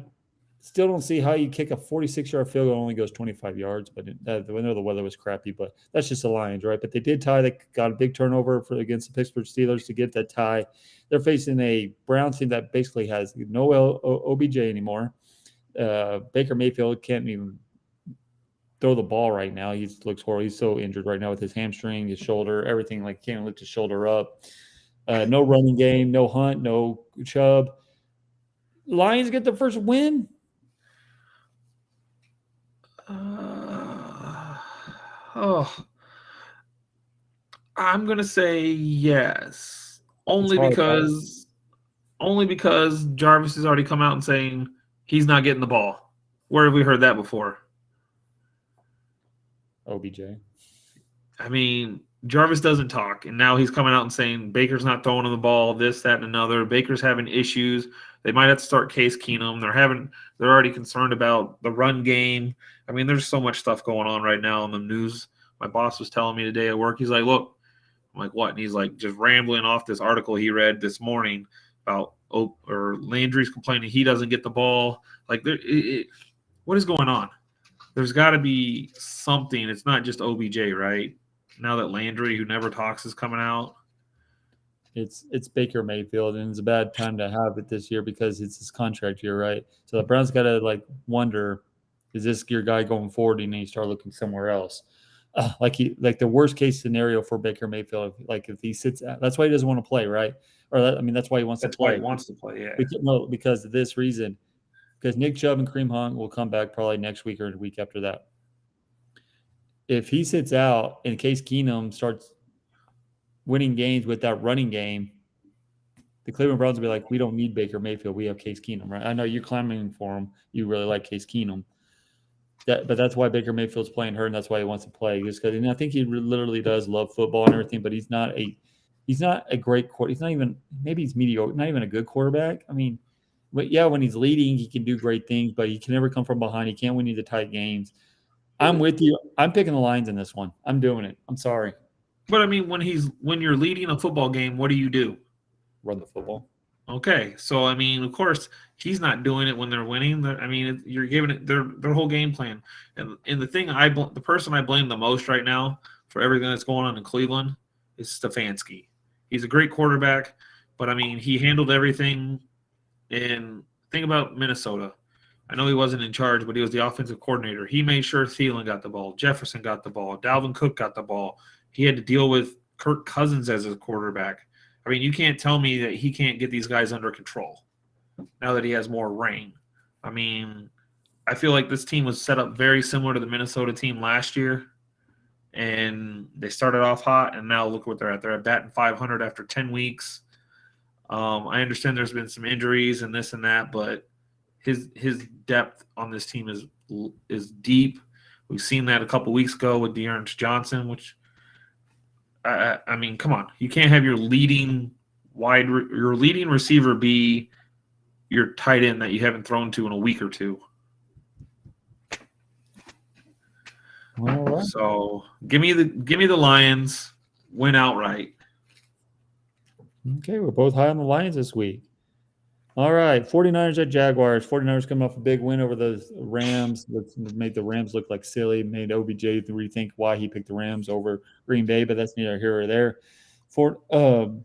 still don't see how you kick a 46-yard field goal only goes 25 yards, but I know the weather was crappy, but that's just the Lions, right? But they did tie. They got a big turnover against the Pittsburgh Steelers to get that tie. They're facing a Browns team that basically has no OBJ anymore. Baker Mayfield can't even throw the ball right now. He looks horrible. He's so injured right now with his hamstring, his shoulder, everything. Like, can't lift his shoulder up. No running game, no Hunt, no Chubb. Lions get the first win. I'm gonna say yes. Only because Jarvis has already come out and saying he's not getting the ball. Where have we heard that before? OBJ. I mean, Jarvis doesn't talk, and now he's coming out and saying Baker's not throwing him the ball, this, that, and another. Baker's having issues. They might have to start Case Keenum. They're already concerned about the run game. I mean, there's so much stuff going on right now in the news. My boss was telling me today at work, he's like, look, I'm like, what? And he's like just rambling off this article he read this morning about Landry's complaining he doesn't get the ball. Like, what is going on? There's got to be something. It's not just OBJ, right? Now that Landry, who never talks, is coming out. It's Baker Mayfield, and it's a bad time to have it this year because it's his contract year, right? So the Browns got to wonder, is this your guy going forward? And then you start looking somewhere else. Like the worst case scenario for Baker Mayfield, if he sits out, that's why he doesn't want to play, right? That's why he wants to play. That's why he wants to play, yeah. No, because of this reason. Because Nick Chubb and Kareem Hunt will come back probably next week or the week after that. If he sits out and Case Keenum starts winning games with that running game, the Cleveland Browns will be like, we don't need Baker Mayfield. We have Case Keenum, right? I know you're clamoring for him. You really like Case Keenum. But that's why Baker Mayfield's playing hurt, and that's why he wants to play. Just because, I think he literally does love football and everything, but he's not a great quarterback. He's not even, maybe he's mediocre, not even a good quarterback. I mean, but yeah, when he's leading, he can do great things, but he can never come from behind. He can't win you the tight games. I'm with you. I'm picking the Lions in this one. I'm doing it. I'm sorry. But I mean, when you're leading a football game, what do? Run the football. Okay, so I mean, of course, he's not doing it when they're winning. I mean, you're giving it their whole game plan. And the person I blame the most right now for everything that's going on in Cleveland is Stefanski. He's a great quarterback, but I mean, he handled everything. And think about Minnesota. I know he wasn't in charge, but he was the offensive coordinator. He made sure Thielen got the ball, Jefferson got the ball, Dalvin Cook got the ball. He had to deal with Kirk Cousins as a quarterback. I mean, you can't tell me that he can't get these guys under control now that he has more reign. I mean, I feel like this team was set up very similar to the Minnesota team last year, and they started off hot, and now look what they're at. They're at batting 500 after 10 weeks. I understand there's been some injuries and this and that, but his depth on this team is deep. We've seen that a couple weeks ago with De'Ernest Johnson, which I mean, come on, you can't have your leading receiver be your tight end that you haven't thrown to in a week or two. All right. So give me the Lions, win outright. Okay, we're both high on the Lions this week. All right, 49ers at Jaguars. 49ers coming off a big win over the Rams. Made the Rams look like silly. Made OBJ rethink why he picked the Rams over Green Bay, but that's neither here or there.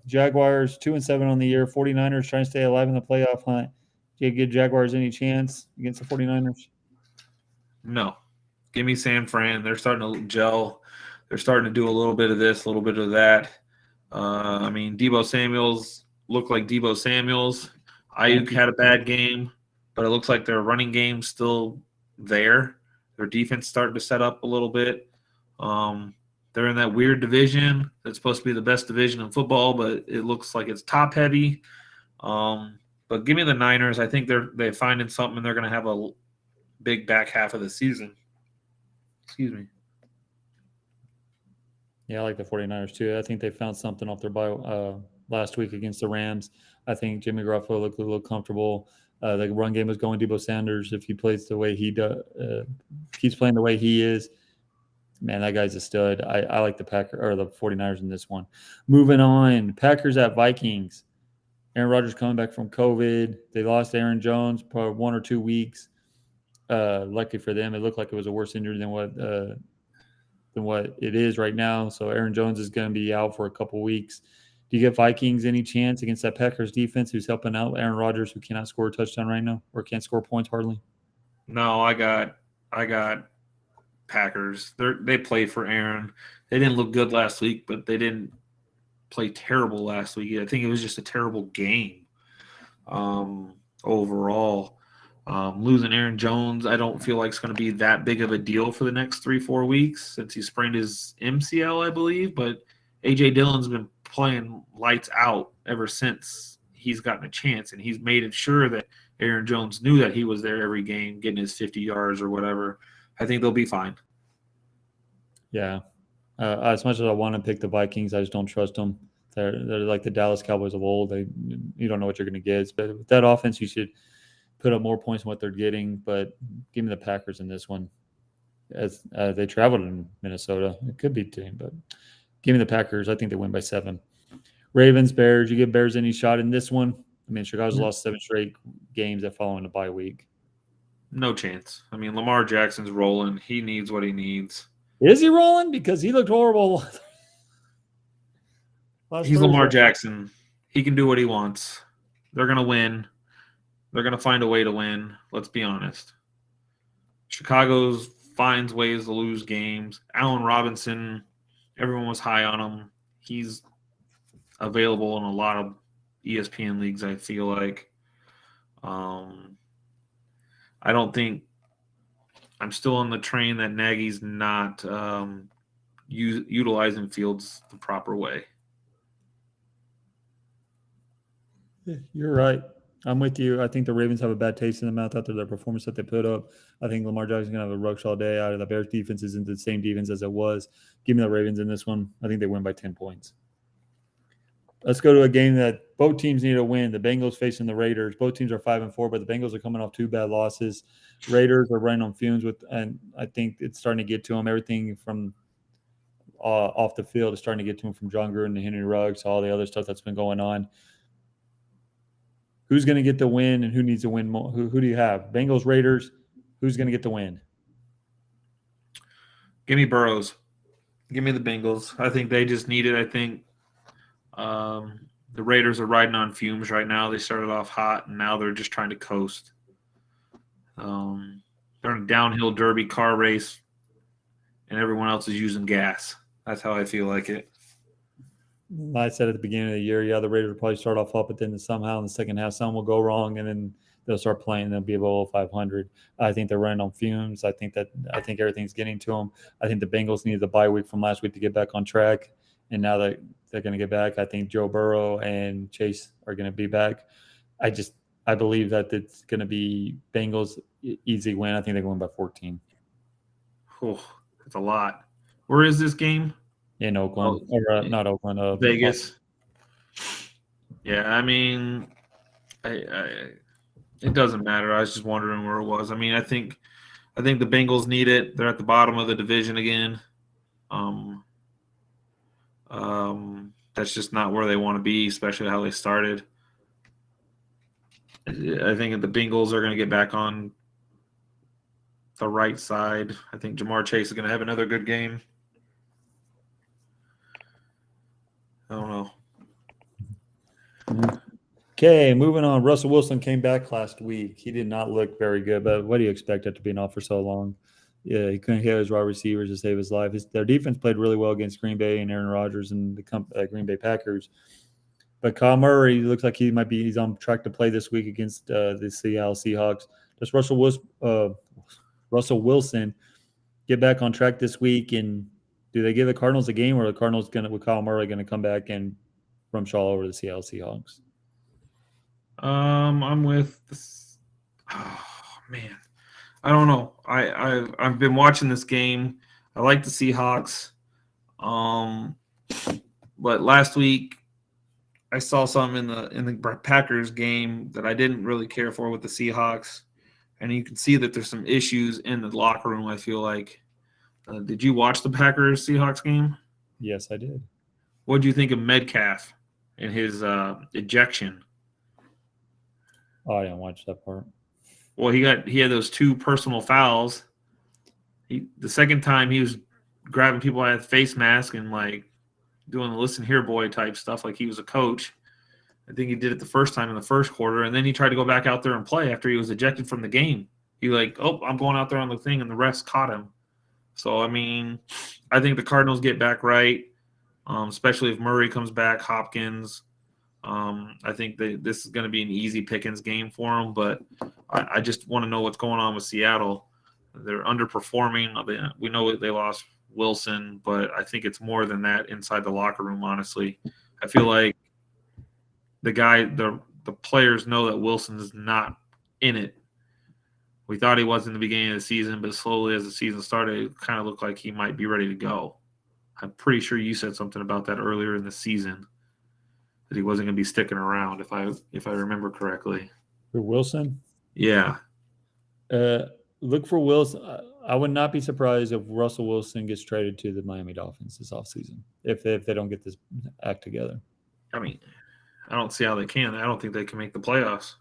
Jaguars 2-7 on the year. 49ers trying to stay alive in the playoff hunt. Do you give Jaguars any chance against the 49ers? No. Give me San Fran. They're starting to gel. They're starting to do a little bit of this, a little bit of that. I mean, Deebo Samuels looked like Deebo Samuels. Ayuk had a bad game, but it looks like their running game's still there. Their defense starting to set up a little bit. They're in that weird division that's supposed to be the best division in football, but it looks like it's top heavy. But give me the Niners. I think they're finding something, and they're going to have a big back half of the season. Excuse me. Yeah, I like the 49ers too. I think they found something off their bye last week against the Rams. I think Jimmy Garoppolo looked a little comfortable. The run game was going Deebo Sanders. If he plays the way he does, keeps playing the way he is, man, that guy's a stud. I like the 49ers in this one. Moving on, Packers at Vikings. Aaron Rodgers coming back from COVID. They lost Aaron Jones for 1 or 2 weeks. Lucky for them, it looked like it was a worse injury than what it is right now. So Aaron Jones is going to be out for a couple weeks. Do you give Vikings any chance against that Packers defense who's helping out Aaron Rodgers, who cannot score a touchdown right now or can't score points hardly? No, I got Packers. They play for Aaron. They didn't look good last week, but they didn't play terrible last week. I think it was just a terrible game overall. Losing Aaron Jones, I don't feel like it's going to be that big of a deal for the next 3-4 weeks since he sprained his MCL, I believe. But A.J. Dillon's been playing lights out ever since he's gotten a chance, and he's made it sure that Aaron Jones knew that he was there every game, getting his 50 yards or whatever. I think they'll be fine. Yeah. As much as I want to pick the Vikings, I just don't trust them. They're like the Dallas Cowboys of old. You don't know what you're going to get. But with that offense, you should put up more points than what they're getting. But give me the Packers in this one. As they traveled in Minnesota, it could be team, but give me the Packers. I think they win by 7. Ravens, Bears. You give Bears any shot in this one? I mean, Chicago's lost 7 straight games that following a bye week. No chance. I mean, Lamar Jackson's rolling. He needs what he needs. Is he rolling? Because he looked horrible. He's Lamar Jackson. He can do what he wants. They're going to win. They're going to find a way to win. Let's be honest. Chicago finds ways to lose games. Allen Robinson, everyone was high on him. He's available in a lot of ESPN leagues, I feel like. I don't think I'm still on the train that Nagy's not utilizing Fields the proper way. You're right. I'm with you. I think the Ravens have a bad taste in the mouth after their performance that they put up. I think Lamar Jackson's going to have a rush all day out of the Bears defense isn't the same defense as it was. Give me the Ravens in this one. I think they win by 10 points. Let's go to a game that both teams need to win. The Bengals facing the Raiders. Both teams are 5-4, but the Bengals are coming off 2 bad losses. Raiders are running on fumes and I think it's starting to get to them. Everything from off the field is starting to get to them, from John Gruden to Henry Ruggs, all the other stuff that's been going on. Who's going to get the win and who needs to win more? Who do you have? Bengals, Raiders. Who's going to get the win? Give me Burrows. Give me the Bengals. I think they just need it. I think the Raiders are riding on fumes right now. They started off hot, and now they're just trying to coast. They're in a downhill derby car race, and everyone else is using gas. That's how I feel like it. I said at the beginning of the year, the Raiders will probably start off up, but then somehow in the second half, something will go wrong, and then they'll start playing. They'll be below 500. I think they're running on fumes. I think everything's getting to them. I think the Bengals needed the bye week from last week to get back on track, and now that they're going to get back, I think Joe Burrow and Chase are going to be back. I believe that it's going to be Bengals easy win. I think they go in by 14. Oh, that's a lot. Where is this game? In Oakland, not Oakland, Vegas. Yeah, I mean, it doesn't matter. I was just wondering where it was. I mean, I think the Bengals need it. They're at the bottom of the division again. That's just not where they want to be, especially how they started. I think the Bengals are going to get back on the right side. I think Jamar Chase is going to have another good game. I don't know. Okay, moving on. Russell Wilson came back last week. He did not look very good, but what do you expect after being off for so long? Yeah, he couldn't hit his wide receivers to save his life. Their defense played really well against Green Bay and Aaron Rodgers and the Green Bay Packers. But Kyle Murray looks like he's on track to play this week against the Seattle Seahawks. Does Russell Wilson get back on track this week? And do they give the Cardinals a game, or are the Cardinals with Kyle Murray going to come back and run Shaw over the Seattle Seahawks? I'm with this. Oh man, I don't know. I've been watching this game. I like the Seahawks. But last week I saw something in the Packers game that I didn't really care for with the Seahawks, and you can see that there's some issues in the locker room. I feel like. Did you watch the Packers Seahawks game? Yes, I did. What did you think of Metcalf and his ejection? Oh, I didn't watch that part. Well, he had those 2 personal fouls. The second time he was grabbing people by the face mask and like doing the listen here boy type stuff like he was a coach. I think he did it the first time in the first quarter, and then he tried to go back out there and play after he was ejected from the game. He I'm going out there on the thing, and the refs caught him. So, I mean, I think the Cardinals get back right, especially if Murray comes back, Hopkins. I think this is going to be an easy pickings game for them, but I just want to know what's going on with Seattle. They're underperforming. We know they lost Wilson, but I think it's more than that inside the locker room, honestly. I feel like the players know that Wilson is not in it. We thought he was in the beginning of the season, but slowly as the season started, it kind of looked like he might be ready to go. I'm pretty sure you said something about that earlier in the season, that he wasn't going to be sticking around, if I remember correctly. For Wilson? Yeah. Look for Wilson. I would not be surprised if Russell Wilson gets traded to the Miami Dolphins this offseason if they don't get this act together. I mean, I don't see how they can. I don't think they can make the playoffs.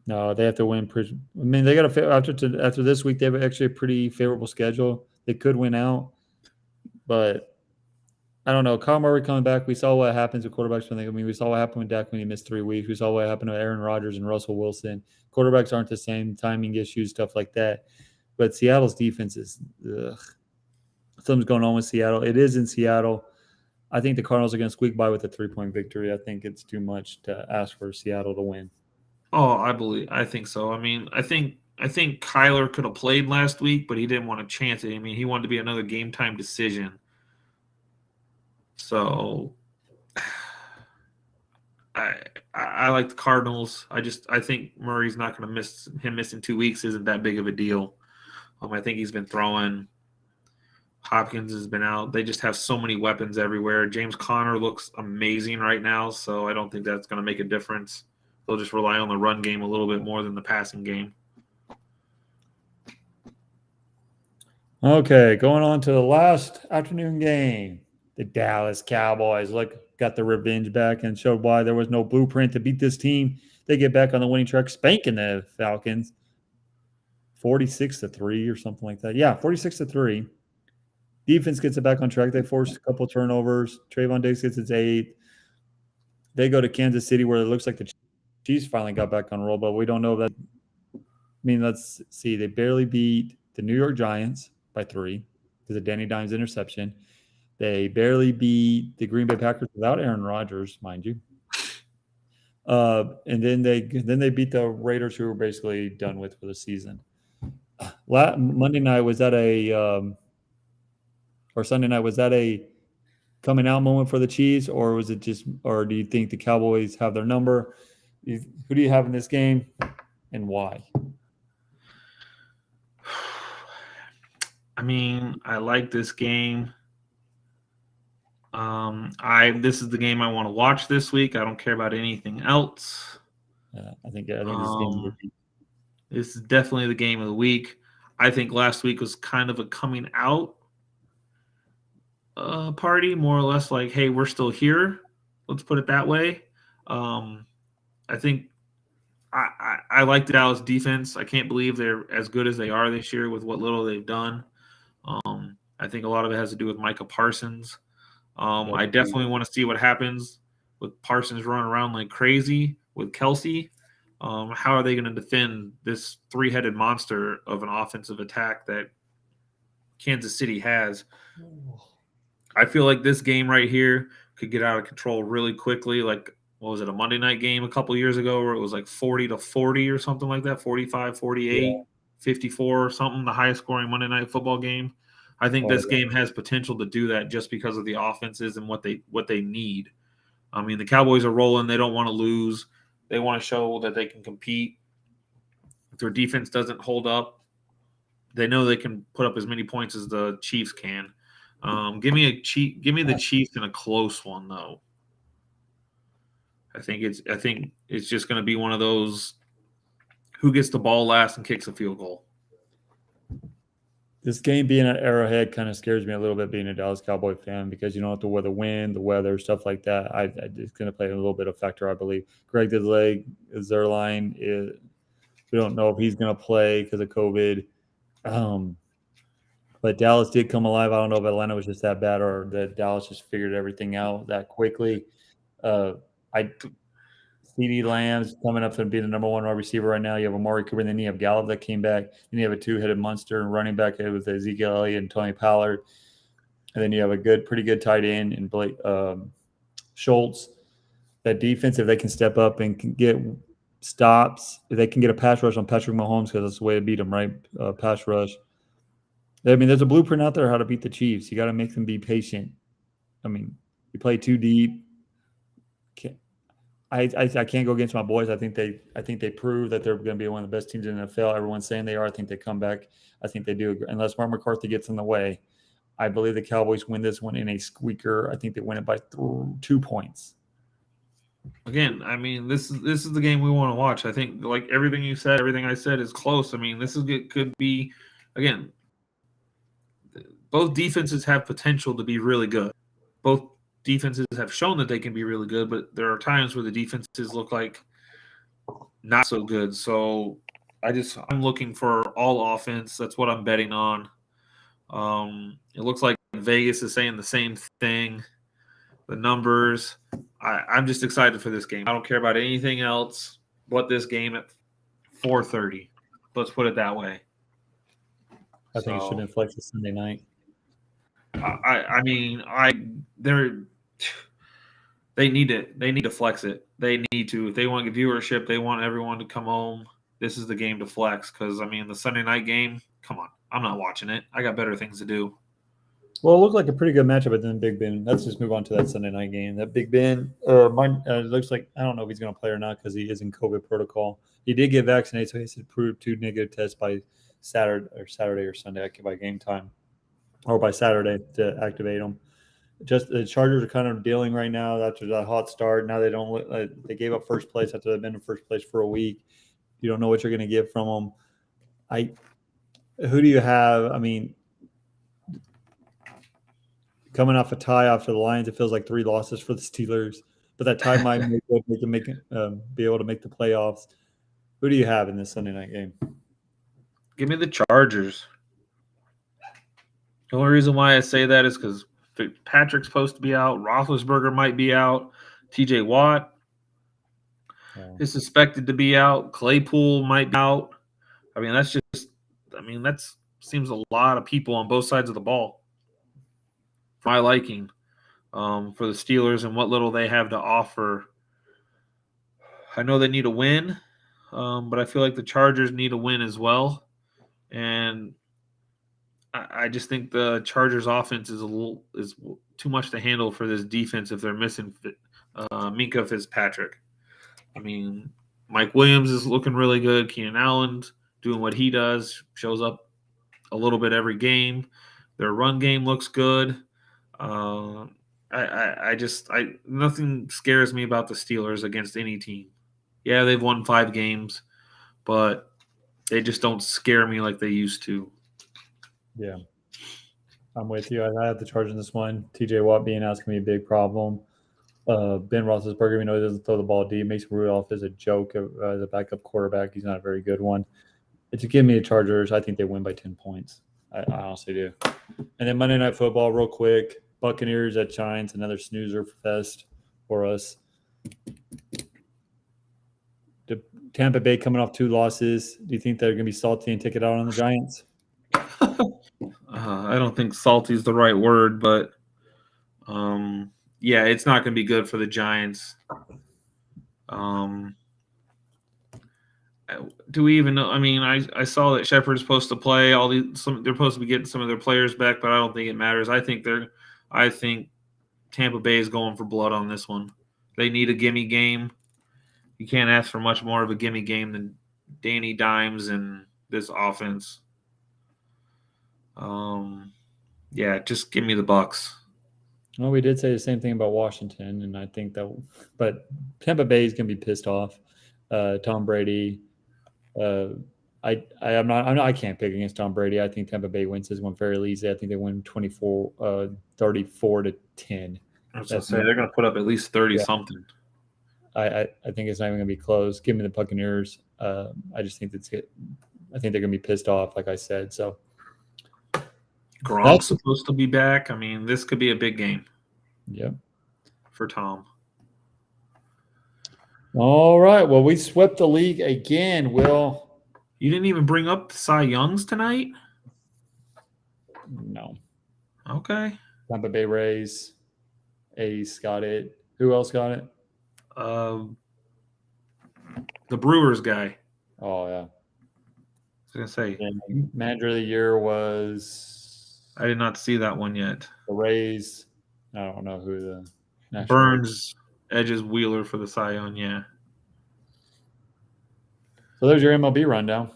No, they have to win. I mean, they got after this week. They have actually a pretty favorable schedule. They could win out, but I don't know. Kyle Murray coming back. We saw what happens with quarterbacks we saw what happened with Dak when he missed 3 weeks. We saw what happened with Aaron Rodgers and Russell Wilson. Quarterbacks aren't the same, timing issues, stuff like that. But Seattle's defense is something's going on with Seattle. It is in Seattle. I think the Cardinals are going to squeak by with a 3-point victory. I think it's too much to ask for Seattle to win. Oh, I think so. I mean, I think Kyler could have played last week, but he didn't want to chance it. I mean, he wanted to be another game time decision. So I like the Cardinals. I think Murray's not going to miss. Him missing 2 weeks isn't that big of a deal. I think he's been throwing. Hopkins has been out. They just have so many weapons everywhere. James Conner looks amazing right now, so I don't think that's going to make a difference. They'll just rely on the run game a little bit more than the passing game. Okay, going on to the last afternoon game. The Dallas Cowboys got their revenge back and showed why there was no blueprint to beat this team. They get back on the winning track, spanking the Falcons 46-3 or something like that. Yeah, 46-3. Defense gets it back on track. They forced a couple turnovers. Trayvon Diggs gets his 8th. They go to Kansas City where it looks like the Chiefs finally got back on roll, but we don't know if that. I mean, let's see. They barely beat the New York Giants by 3 because of Danny Dimes' interception. They barely beat the Green Bay Packers without Aaron Rodgers, mind you. And then they beat the Raiders, who were basically done with for the season. Monday night, was that or Sunday night, was that a coming out moment for the Chiefs, or was it or do you think the Cowboys have their number? Who do you have in this game, and why? I mean, I like this game. This is the game I want to watch this week. I don't care about anything else. I think this game. This is definitely the game of the week. I think last week was kind of a coming out party, more or less like, hey, we're still here. Let's put it that way. I think I like the Dallas defense. I can't believe they're as good as they are this year with what little they've done. I think a lot of it has to do with Micah Parsons. I definitely want to see what happens with Parsons running around like crazy with Kelsey. How are they going to defend this 3-headed monster of an offensive attack that Kansas City has. I feel like this game right here could get out of control really quickly. Like, what was it, a Monday night game a couple years ago where it was like 40-40 or something like that, 45-48, 54 or something, the highest scoring Monday night football game. I think this game has potential to do that just because of the offenses and what they need. I mean, the Cowboys are rolling. They don't want to lose. They want to show that they can compete. If their defense doesn't hold up, they know they can put up as many points as the Chiefs can. Give me the Chiefs in a close one though. I think it's just going to be one of those who gets the ball last and kicks a field goal. This game being at Arrowhead kind of scares me a little bit, being a Dallas Cowboy fan, because you don't have to wear the wind, the weather, stuff like that. It's going to play a little bit of factor, I believe. Greg Zuerlein, we don't know if he's going to play because of COVID. But Dallas did come alive. I don't know if Atlanta was just that bad or that Dallas just figured everything out that quickly. CD Lamb's coming up and being the number one wide receiver right now. You have Amari Cooper, and then you have Gallup that came back. Then you have a two-headed monster and running back with Ezekiel Elliott and Tony Pollard. And then you have a pretty good tight end in Blake Schultz. That defense, if they can step up and can get stops, if they can get a pass rush on Patrick Mahomes, because that's the way to beat them, right? Pass rush. I mean, there's a blueprint out there how to beat the Chiefs. You got to make them be patient. I mean, you play too deep. I can't go against my boys. I think they prove that they're going to be one of the best teams in the NFL. Everyone's saying they are. I think they come back. I think they do. Unless Mark McCarthy gets in the way, I believe the Cowboys win this one in a squeaker. I think they win it by 2 points. Again, I mean, this is the game we want to watch. I think, like everything you said, everything I said is close. I mean, could be, again, both defenses have potential to be really good. Both defenses have shown that they can be really good, but there are times where the defenses look like not so good. So I'm looking for all offense. That's what I'm betting on. It looks like Vegas is saying the same thing. The numbers. I'm just excited for this game. I don't care about anything else but this game at 4:30. Let's put it that way. I think it should inflect the Sunday night. They need to flex it. They need to. If they want viewership, they want everyone to come home. This is the game to flex, because I mean, the Sunday night game, come on, I'm not watching it. I got better things to do. Well, it looked like a pretty good matchup, but then Big Ben. Let's just move on to that Sunday night game. That Big Ben, it looks like, I don't know if he's going to play or not, because he is in COVID protocol. He did get vaccinated, so he has to prove 2 negative tests by Saturday or Sunday by game time, or by Saturday to activate him. Just the Chargers are kind of dealing right now after that hot start. Now they gave up first place after they've been in first place for a week. You don't know what you're going to get from them. Who do you have? I mean, coming off a tie after the Lions, it feels like 3 losses for the Steelers. But that tie might be able to make the playoffs. Who do you have in this Sunday night game? Give me the Chargers. The only reason why I say that is because Patrick's supposed to be out. Roethlisberger might be out. T.J. Watt is suspected to be out. Claypool might be out. I mean, that seems a lot of people on both sides of the ball. For my liking, for the Steelers and what little they have to offer. I know they need a win, but I feel like the Chargers need a win as well. And I just think the Chargers offense is too much to handle for this defense if they're missing Minkah Fitzpatrick. I mean, Mike Williams is looking really good. Keenan Allen doing what he does, shows up a little bit every game. Their run game looks good. Nothing scares me about the Steelers against any team. Yeah, they've won 5 games, but they just don't scare me like they used to. Yeah, I'm with you. I have the Chargers in this one. T.J. Watt being out is going to be a big problem. Ben Roethlisberger, we know he doesn't throw the ball deep. Mason Rudolph is a joke as a backup quarterback. He's not a very good one. If you give me the Chargers, I think they win by 10 points. I honestly do. And then Monday Night Football, real quick. Buccaneers at Giants, another snoozer fest for us. Tampa Bay coming off 2 losses. Do you think they're going to be salty and take it out on the Giants? I don't think salty is the right word, but yeah, it's not going to be good for the Giants. Do we even know? I mean, I saw that Shepard's supposed to play. They're supposed to be getting some of their players back, but I don't think it matters. I think Tampa Bay is going for blood on this one. They need a gimme game. You can't ask for much more of a gimme game than Danny Dimes and this offense. Yeah, just give me the Bucks. Well, we did say the same thing about Washington, and I think that, but Tampa Bay is going to be pissed off. Tom Brady. I can't pick against Tom Brady. I think Tampa Bay wins this one fairly easy. I think they win 34-10. I was going to say they're going to put up at least 30 something. I think it's not even going to be close. Give me the Buccaneers. I just think I think they're going to be pissed off, like I said. So Gronk's supposed to be back. I mean, this could be a big game. Yep. For Tom. All right. Well, we swept the league again, Will. You didn't even bring up the Cy Youngs tonight? No. Okay. Tampa Bay Rays. Ace got it. Who else got it? The Brewers guy. Oh, yeah. I was going to say. And manager of the year was... I did not see that one yet. The Rays. I don't know who the... Burns edges Wheeler for the Cy Young, yeah. So there's your MLB rundown.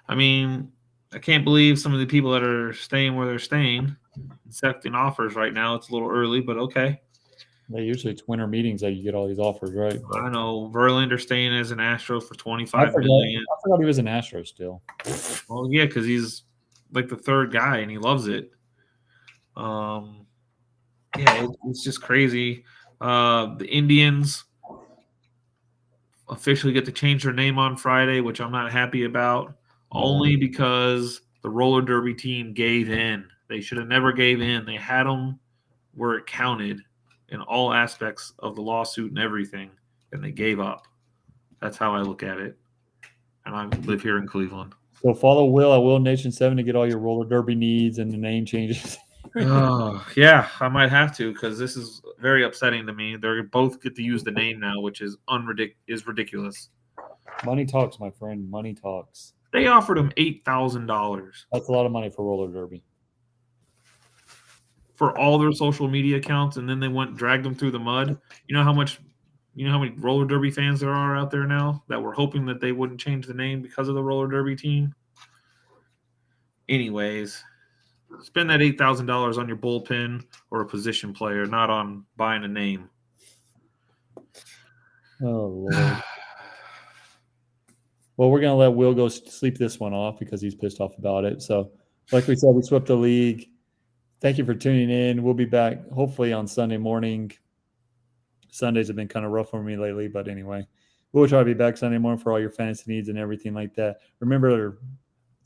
I mean, I can't believe some of the people that are staying where they're staying, accepting offers right now. It's a little early, but okay. Usually it's winter meetings that you get all these offers, right? But I know Verlander staying as an Astro for $25 million. I forgot he was an Astro still. Well, yeah, because he's like the third guy and he loves it. Yeah, it's just crazy. The Indians officially get to change their name on Friday, which I'm not happy about, only because the roller derby team gave in. They should have never gave in. They had them where it counted in all aspects of the lawsuit and everything, and they gave up. That's how I look at it. And I live here in Cleveland. So follow Will at Will Nation 7 to get all your roller derby needs and the name changes. Oh, yeah, I might have to because this is very upsetting to me. They both get to use the name now, which is ridiculous. Money talks, my friend. Money talks. They offered him $8,000. That's a lot of money for roller derby. For all their social media accounts, and then they dragged them through the mud. You know how many roller derby fans there are out there now that were hoping that they wouldn't change the name because of the roller derby team? Anyways, spend that $8,000 on your bullpen or a position player, not on buying a name. Oh, Lord. Well, we're going to let Will go sleep this one off because he's pissed off about it. So, like we said, we swept the league. Thank you for tuning in. We'll be back hopefully on Sunday morning. Sundays have been kind of rough for me lately, but anyway, we'll try to be back Sunday morning for all your fantasy needs and everything like that. Remember,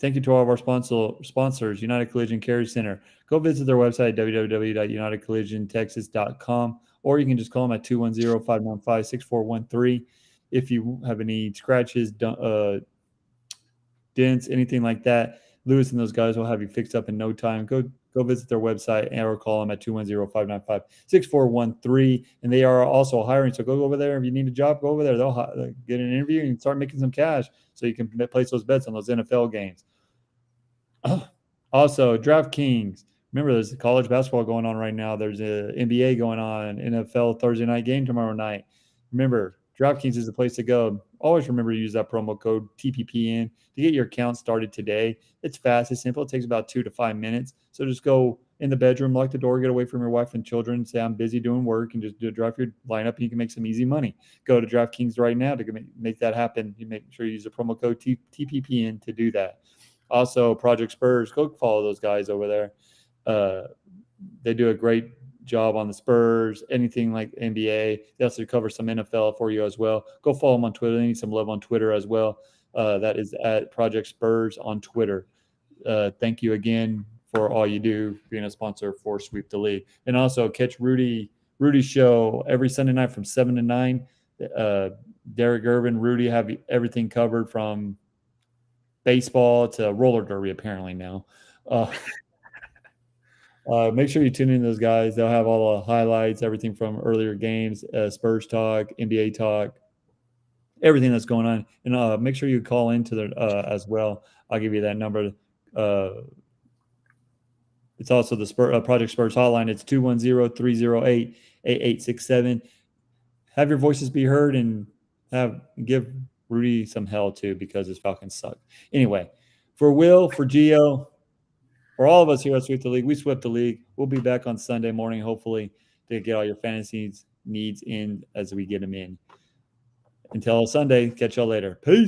thank you to all of our sponsors, United Collision Care Center. Go visit their website, www.unitedcollisiontexas.com, or you can just call them at 210-595-6413 if you have any scratches, dents, anything like that. Lewis and those guys will have you fixed up in no time. Go visit their website or call them at 210-595-6413. And they are also hiring. So go over there. If you need a job, go over there. They'll get an interview and start making some cash so you can place those bets on those NFL games. Also, DraftKings. Remember, there's college basketball going on right now. There's a NBA going on, NFL Thursday night game tomorrow night. Remember, DraftKings is the place to go. Always remember to use that promo code TPPN to get your account started today. It's fast. It's simple. It takes about 2 to 5 minutes. So just go in the bedroom, lock the door, get away from your wife and children, say I'm busy doing work, and just draft your lineup, and you can make some easy money. Go to DraftKings right now to make that happen. You make sure you use the promo code TPPN to do that. Also, Project Spurs, go follow those guys over there. They do a great job on the Spurs, anything like NBA. They also cover some NFL for you as well. Go follow them on Twitter. They need some love on Twitter as well. That is at Project Spurs on Twitter. Thank you again for all you do, being a sponsor for Sweep the League. And also catch Rudy's show every Sunday night from 7 to 9. Derek Irvin, Rudy have everything covered from baseball to roller derby apparently now. Make sure you tune in to those guys. They'll have all the highlights, everything from earlier games, Spurs talk, NBA talk, everything that's going on. And make sure you call into the as well. I'll give you that number. It's also the Project Spurs hotline. It's 210-308-8867. Have your voices be heard and give Rudy some hell too, because his Falcons suck. Anyway, for Will, for Gio, for all of us here at Sweep the League, we swept the league. We'll be back on Sunday morning, hopefully, to get all your fantasy needs in as we get them in. Until Sunday, catch y'all later. Peace.